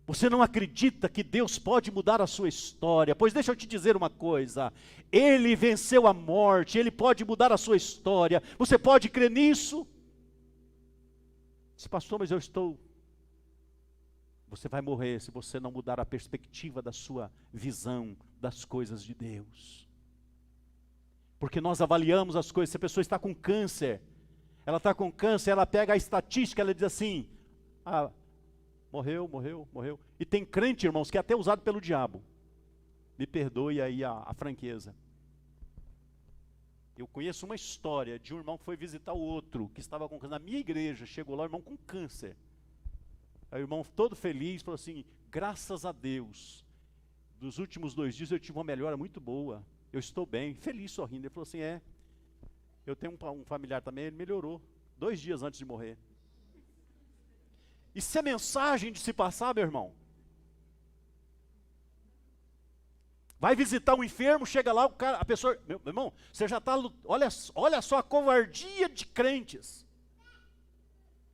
Você não acredita que Deus pode mudar a sua história? Pois deixa eu te dizer uma coisa. Ele venceu a morte, Ele pode mudar a sua história. Você pode crer nisso? Disse: pastor, mas eu estou... Você vai morrer se você não mudar a perspectiva da sua visão das coisas de Deus. Porque nós avaliamos as coisas. Se a pessoa está com câncer, ela está com câncer, ela pega a estatística, ela diz assim: ah, morreu, morreu, morreu. E tem crente, irmãos, que é até usado pelo diabo. Me perdoe aí a franqueza. Eu conheço uma história de um irmão que foi visitar o outro, que estava com câncer. Na minha igreja, chegou lá o irmão com câncer. Aí o irmão todo feliz, falou assim, graças a Deus, nos últimos 2 dias eu tive uma melhora muito boa, eu estou bem, feliz, sorrindo. Ele falou assim, eu tenho um familiar também, ele melhorou, 2 dias antes de morrer. Isso é mensagem de se passar, meu irmão. Vai visitar um enfermo, chega lá, a pessoa, meu irmão, você já está, olha só a covardia de crentes.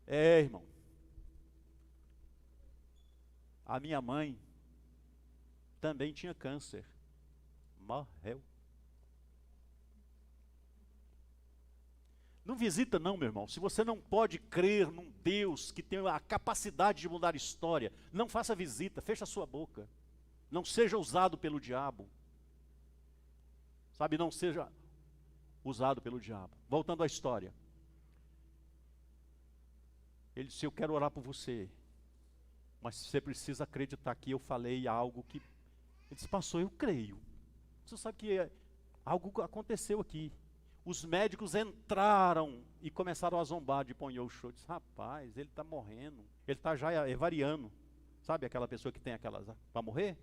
Irmão. A minha mãe também tinha câncer. Morreu. Não visita não, meu irmão. Se você não pode crer num Deus que tem a capacidade de mudar a história, não faça visita, fecha a sua boca. Não seja usado pelo diabo. Sabe, não seja usado pelo diabo. Voltando à história. Ele disse, eu quero orar por você. Mas você precisa acreditar que eu falei algo que... Ele disse, pastor, eu creio. Você sabe que algo aconteceu aqui. Os médicos entraram e começaram a zombar de Ponhou Show. Disse, rapaz, ele está morrendo. Ele está já evariando. Sabe aquela pessoa que tem aquelas para morrer?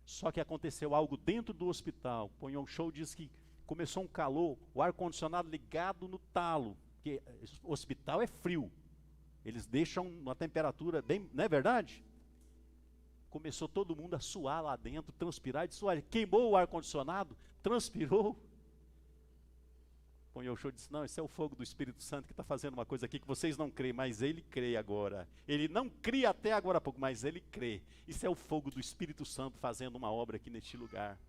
Só que aconteceu algo dentro do hospital. Ponhou Show diz que começou um calor, o ar-condicionado ligado no talo. Porque o hospital é frio. Eles deixam uma temperatura bem, não é verdade? Começou todo mundo a suar lá dentro, transpirar. E disse, olha, queimou o ar-condicionado, transpirou. Ponhou Show disse, não, esse é o fogo do Espírito Santo que está fazendo uma coisa aqui que vocês não creem, mas ele crê agora. Ele não cria até agora há pouco, mas ele crê. Isso é o fogo do Espírito Santo fazendo uma obra aqui neste lugar.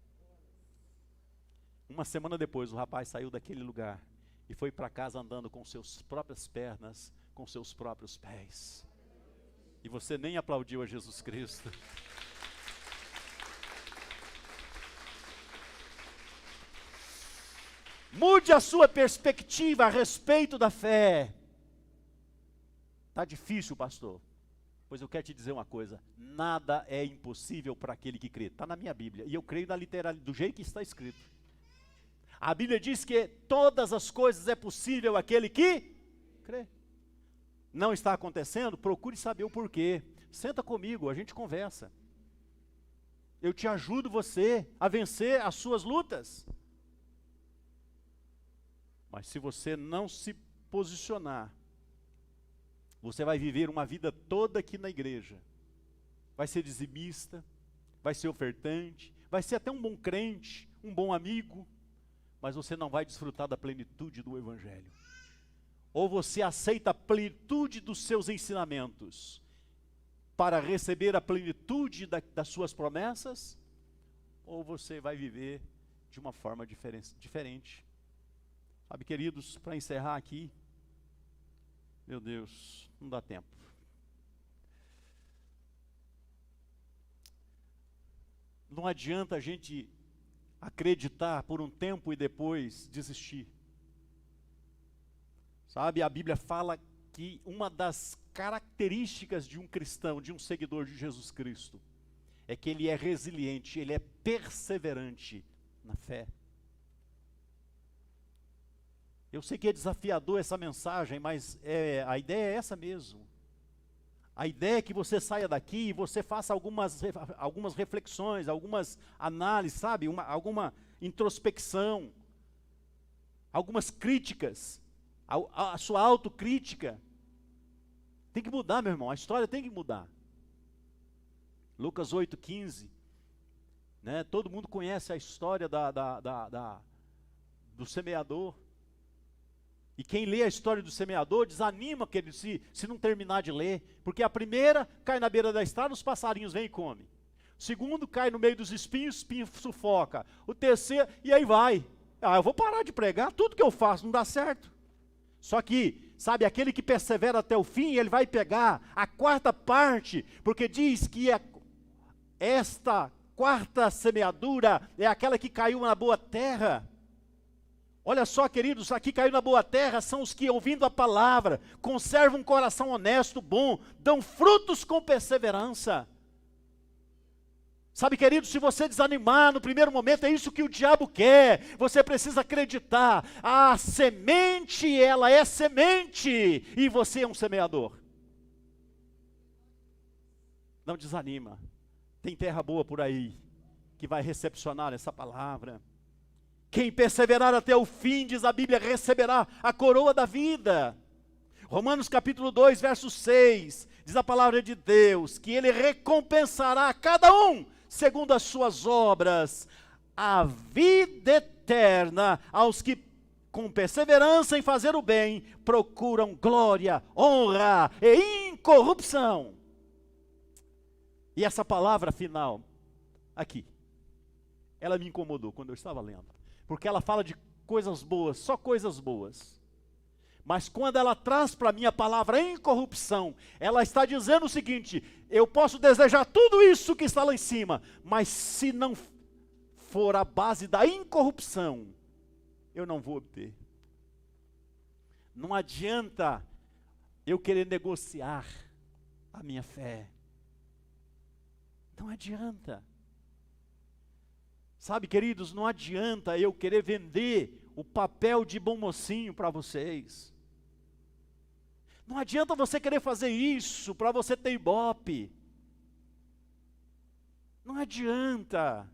Uma semana depois, o rapaz saiu daquele lugar e foi para casa andando com suas próprias pernas, com seus próprios pés. E você nem aplaudiu a Jesus Cristo. Mude a sua perspectiva a respeito da fé. Está difícil, pastor. Pois eu quero te dizer uma coisa. Nada é impossível para aquele que crê. Está na minha Bíblia. E eu creio na literalidade, do jeito que está escrito. A Bíblia diz que todas as coisas é possível àquele que crê. Não está acontecendo? Procure saber o porquê. Senta comigo, a gente conversa. Eu te ajudo você a vencer as suas lutas. Mas se você não se posicionar, você vai viver uma vida toda aqui na igreja. Vai ser dizimista, vai ser ofertante, vai ser até um bom crente, um bom amigo, mas você não vai desfrutar da plenitude do Evangelho. Ou você aceita a plenitude dos seus ensinamentos para receber a plenitude das suas promessas, ou você vai viver de uma forma diferente. Sabe, queridos, para encerrar aqui, meu Deus, não dá tempo. Não adianta a gente acreditar por um tempo e depois desistir. Sabe, a Bíblia fala que uma das características de um cristão, de um seguidor de Jesus Cristo, é que ele é resiliente, ele é perseverante na fé. Eu sei que é desafiador essa mensagem, mas a ideia é essa mesmo. A ideia é que você saia daqui e você faça algumas reflexões, algumas análises, sabe? Alguma introspecção, algumas críticas, a sua autocrítica. Tem que mudar, meu irmão, a história tem que mudar. Lucas 8,15, né? Todo mundo conhece a história do semeador. E quem lê a história do semeador desanima que ele se não terminar de ler, porque a primeira cai na beira da estrada, os passarinhos vêm e comem. O segundo cai no meio dos espinhos, o espinho sufoca. O terceiro, e aí vai. Eu vou parar de pregar, tudo que eu faço não dá certo. Só que, sabe, aquele que persevera até o fim, ele vai pegar a quarta parte, porque diz que esta quarta semeadura é aquela que caiu na boa terra. Olha só, queridos, aqui caiu na boa terra são os que, ouvindo a palavra, conservam um coração honesto, bom, dão frutos com perseverança. Sabe, queridos, se você desanimar no primeiro momento, é isso que o diabo quer. Você precisa acreditar. A semente, ela é semente, e você é um semeador. Não desanima. Tem terra boa por aí, que vai recepcionar essa palavra. Quem perseverar até o fim, diz a Bíblia, receberá a coroa da vida. Romanos capítulo 2, verso 6, diz a palavra de Deus, que Ele recompensará a cada um, segundo as suas obras, a vida eterna aos que, com perseverança em fazer o bem, procuram glória, honra e incorrupção. E essa palavra final, aqui, ela me incomodou quando eu estava lendo, porque ela fala de coisas boas, só coisas boas. Mas quando ela traz para mim a palavra incorrupção, ela está dizendo o seguinte: eu posso desejar tudo isso que está lá em cima, mas se não for a base da incorrupção, eu não vou obter. Não adianta eu querer negociar a minha fé. Não adianta. Sabe, queridos, não adianta eu querer vender o papel de bom mocinho para vocês. Não adianta você querer fazer isso para você ter ibope. Não adianta.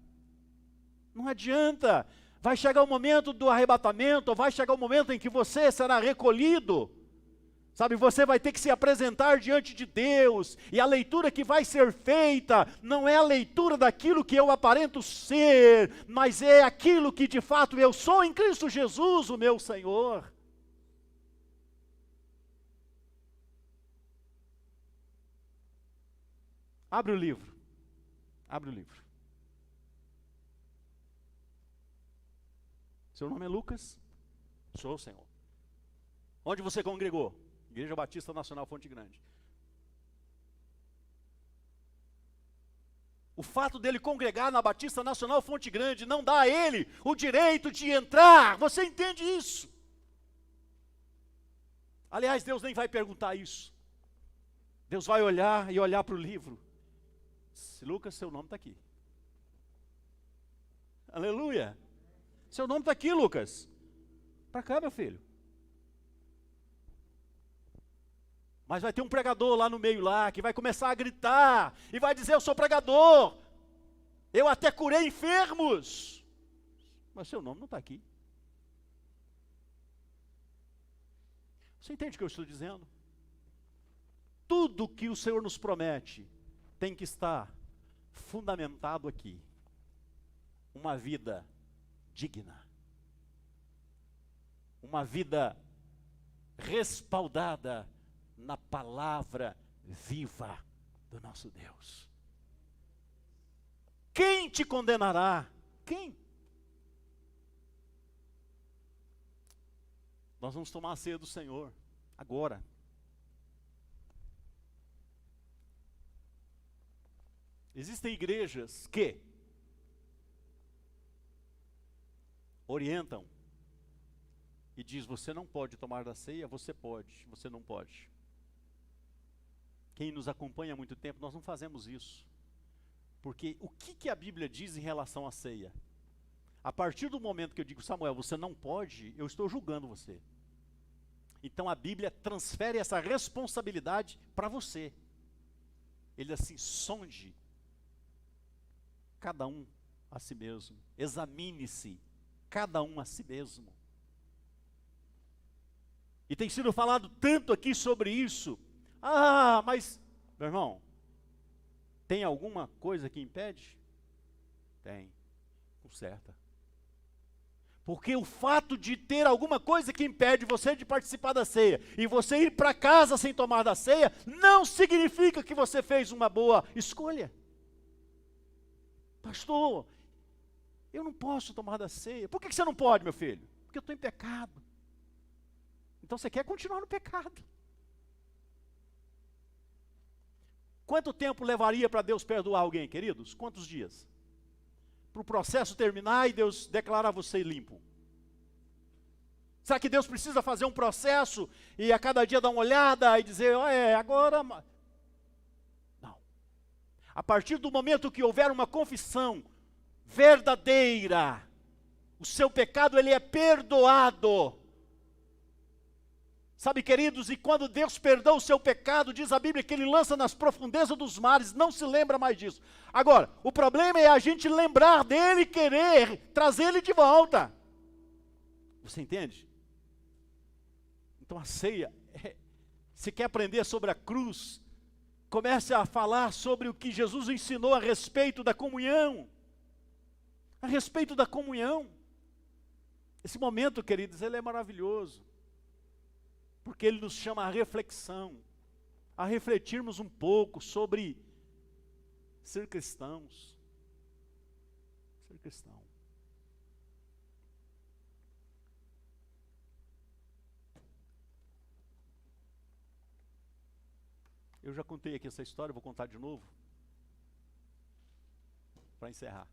Não adianta. Vai chegar o momento do arrebatamento, vai chegar o momento em que você será recolhido. Sabe, você vai ter que se apresentar diante de Deus, e a leitura que vai ser feita não é a leitura daquilo que eu aparento ser, mas é aquilo que de fato eu sou em Cristo Jesus, o meu Senhor. Abre o livro. Abre o livro. Seu nome é Lucas? Sou, Senhor. Onde você congregou? Igreja Batista Nacional Fonte Grande. O fato dele congregar na Batista Nacional Fonte Grande não dá a ele o direito de entrar. Você entende isso? Aliás, Deus nem vai perguntar isso. Deus vai olhar e olhar para o livro. Lucas, seu nome está aqui. Aleluia. Seu nome está aqui, Lucas. Para cá, meu filho. Mas vai ter um pregador lá no meio lá, que vai começar a gritar, e vai dizer: eu sou pregador, eu até curei enfermos, mas seu nome não está aqui. Você entende o que eu estou dizendo? Tudo que o Senhor nos promete, tem que estar fundamentado aqui. Uma vida digna. Uma vida respaldada na palavra viva do nosso Deus. Quem te condenará? Quem? Nós vamos tomar a ceia do Senhor agora. Existem igrejas que orientam e diz: você não pode tomar da ceia, você pode, você não pode. Quem nos acompanha há muito tempo, nós não fazemos isso. Porque o que a Bíblia diz em relação à ceia? A partir do momento que eu digo: Samuel, você não pode, eu estou julgando você. Então a Bíblia transfere essa responsabilidade para você. Ele diz assim: sonde cada um a si mesmo, examine-se cada um a si mesmo. E tem sido falado tanto aqui sobre isso. Ah, mas, meu irmão, tem alguma coisa que impede? Tem, conserta. Porque o fato de ter alguma coisa que impede você de participar da ceia, e você ir para casa sem tomar da ceia, não significa que você fez uma boa escolha. Pastor, eu não posso tomar da ceia. Por que você não pode, meu filho? Porque eu estou em pecado. Então você quer continuar no pecado. Quanto tempo levaria para Deus perdoar alguém, queridos? Quantos dias? Para o processo terminar e Deus declarar você limpo. Será que Deus precisa fazer um processo e a cada dia dar uma olhada e dizer: agora... Não. A partir do momento que houver uma confissão verdadeira, o seu pecado ele é perdoado. Sabe, queridos, e quando Deus perdoa o seu pecado, diz a Bíblia que Ele lança nas profundezas dos mares, não se lembra mais disso. Agora, o problema é a gente lembrar dele e querer trazer ele de volta. Você entende? Então a ceia, se quer aprender sobre a cruz, comece a falar sobre o que Jesus ensinou a respeito da comunhão. A respeito da comunhão. Esse momento, queridos, ele é maravilhoso. Porque ele nos chama à reflexão, a refletirmos um pouco sobre ser cristãos. Ser cristão. Eu já contei aqui essa história, vou contar de novo, para encerrar.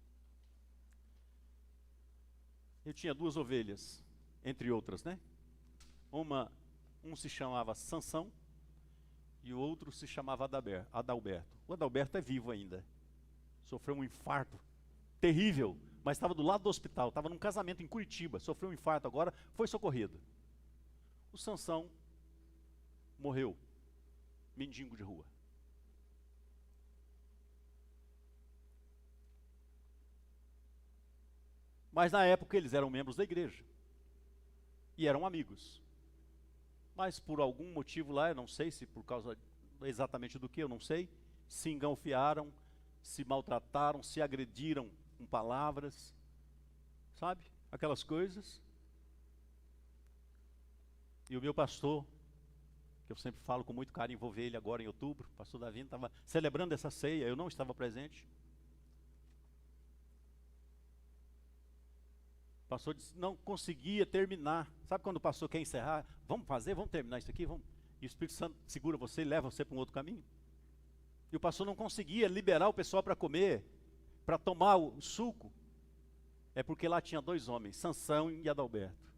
Eu tinha 2 ovelhas, entre outras, né? Um se chamava Sansão e o outro se chamava Adalberto. O Adalberto é vivo ainda. Sofreu um infarto terrível, mas estava do lado do hospital, estava num casamento em Curitiba, sofreu um infarto agora, foi socorrido. O Sansão morreu, mendigo de rua. Mas na época eles eram membros da igreja e eram amigos. Mas por algum motivo lá, eu não sei se por causa exatamente do que, eu não sei, se enganfiaram, se maltrataram, se agrediram com palavras, sabe? Aquelas coisas. E o meu pastor, que eu sempre falo com muito carinho, vou ver ele agora em outubro, o pastor Davi estava celebrando essa ceia, eu não estava presente. O pastor disse, não conseguia terminar. Sabe quando o pastor quer encerrar? Vamos fazer, vamos terminar isso aqui, vamos. E o Espírito Santo segura você e leva você para um outro caminho. E o pastor não conseguia liberar o pessoal para comer, para tomar o suco. É porque lá tinha 2 homens, Sansão e Adalberto.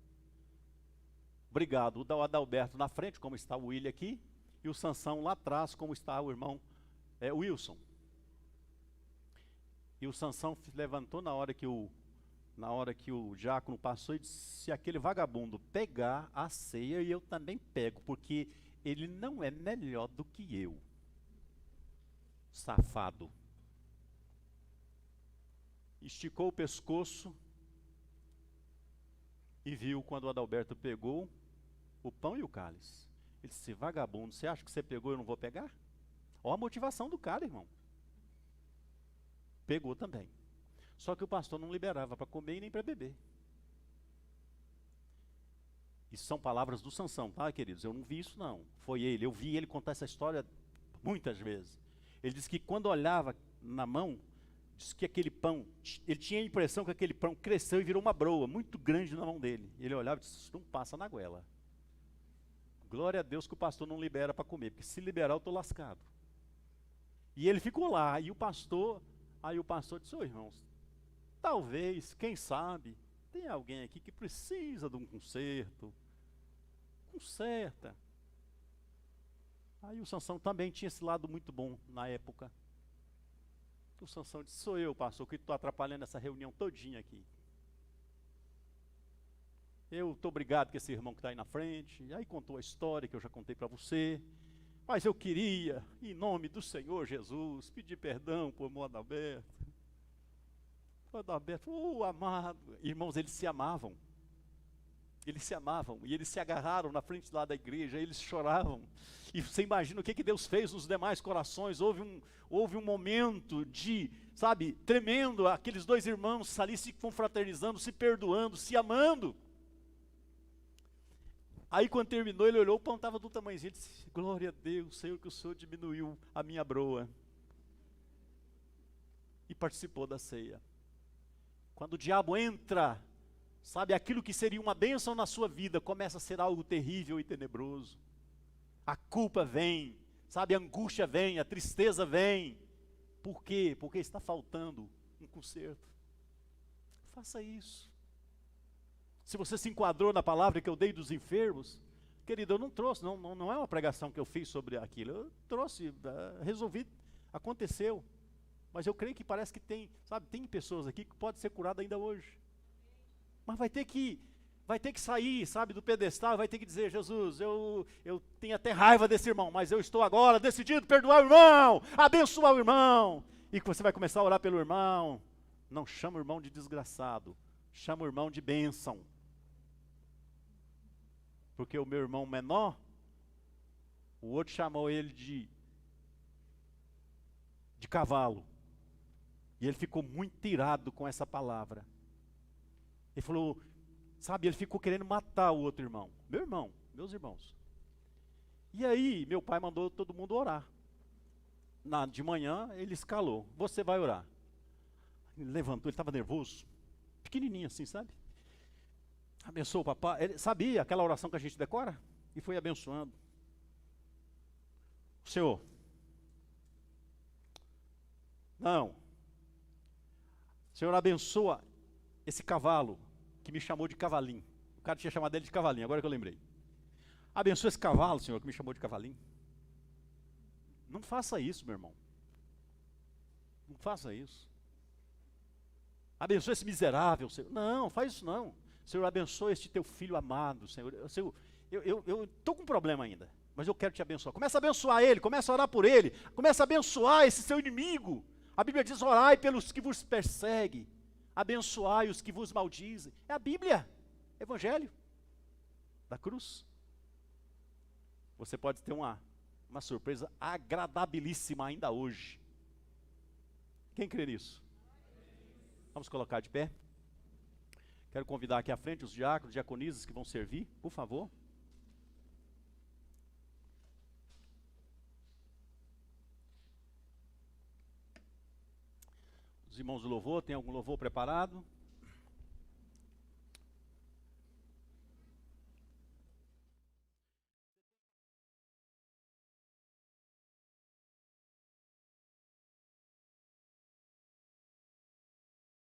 Obrigado. O Adalberto na frente, como está o William aqui, e o Sansão lá atrás, como está o irmão Wilson. E o Sansão levantou na hora que o diácono passou e disse, se aquele vagabundo pegar a ceia, eu também pego, porque ele não é melhor do que eu. Safado. Esticou o pescoço e viu quando o Adalberto pegou o pão e o cálice. Ele disse, vagabundo, você acha que você pegou e eu não vou pegar? Olha a motivação do cara, irmão. Pegou também. Só que o pastor não liberava para comer e nem para beber. Isso são palavras do Sansão, tá, queridos? Eu não vi isso, não. Foi ele. Eu vi ele contar essa história muitas vezes. Ele disse que quando olhava na mão, disse que aquele pão, ele tinha a impressão que aquele pão cresceu e virou uma broa muito grande na mão dele. Ele olhava e disse, isso não passa na goela. Glória a Deus que o pastor não libera para comer, porque se liberar eu estou lascado. E ele ficou lá, e o pastor disse, ô irmãos, talvez, quem sabe, tem alguém aqui que precisa de um conserto. Conserta. Aí o Sansão também tinha esse lado muito bom na época. O Sansão disse, sou eu, pastor, que estou atrapalhando essa reunião todinha aqui. Eu estou obrigado com esse irmão que está aí na frente. E aí contou a história que eu já contei para você. Mas eu queria, em nome do Senhor Jesus, pedir perdão por irmão Adalberto. Adalberto, amado. Irmãos, eles se amavam. Eles se amavam. E eles se agarraram na frente lá da igreja. Eles choravam. E você imagina o que Deus fez nos demais corações. Houve um momento de, sabe, tremendo. Aqueles 2 irmãos ali se confraternizando, se perdoando, se amando. Aí quando terminou, ele olhou, o pão estava do tamanhozinho. Ele disse, glória a Deus, Senhor, que o Senhor diminuiu a minha broa. E participou da ceia. Quando o diabo entra, sabe, aquilo que seria uma bênção na sua vida, começa a ser algo terrível e tenebroso. A culpa vem, sabe, a angústia vem, a tristeza vem. Por quê? Porque está faltando um conserto. Faça isso. Se você se enquadrou na palavra que eu dei dos enfermos, querido, eu não trouxe, não é uma pregação que eu fiz sobre aquilo. Eu trouxe, resolvi, aconteceu. Mas eu creio que parece que tem pessoas aqui que podem ser curadas ainda hoje. Mas vai ter que vai ter que sair, sabe, do pedestal, vai ter que dizer: Jesus, eu tenho até raiva desse irmão, mas eu estou agora decidido a perdoar o irmão, abençoar o irmão. E que você vai começar a orar pelo irmão. Não chama o irmão de desgraçado, chama o irmão de bênção. Porque o meu irmão menor, o outro chamou ele de cavalo. E ele ficou muito irado com essa palavra. Ele falou, sabe, ele ficou querendo matar o outro irmão. Meu irmão, meus irmãos. E aí, meu pai mandou todo mundo orar. De manhã, ele escalou. Você vai orar. Ele levantou, ele estava nervoso. Pequenininho assim, sabe? Abençoou o papai. Ele sabia aquela oração que a gente decora? E foi abençoando. Senhor. Não. Senhor, abençoa esse cavalo que me chamou de cavalinho. O cara tinha chamado ele de cavalinho, agora que eu lembrei. Abençoa esse cavalo, Senhor, que me chamou de cavalinho. Não faça isso, meu irmão. Não faça isso. Abençoa esse miserável, Senhor. Não, faz isso não. Senhor, abençoa este teu filho amado, Senhor. Eu estou com um problema ainda, mas eu quero te abençoar. Começa a abençoar ele, começa a orar por ele, começa a abençoar esse seu inimigo. A Bíblia diz: orai pelos que vos perseguem, abençoai os que vos maldizem. É a Bíblia, Evangelho da cruz. Você pode ter uma surpresa agradabilíssima ainda hoje. Quem crê nisso? Vamos colocar de pé. Quero convidar aqui à frente os diáconos, diaconisas que vão servir, por favor. Os irmãos do louvor, tem algum louvor preparado?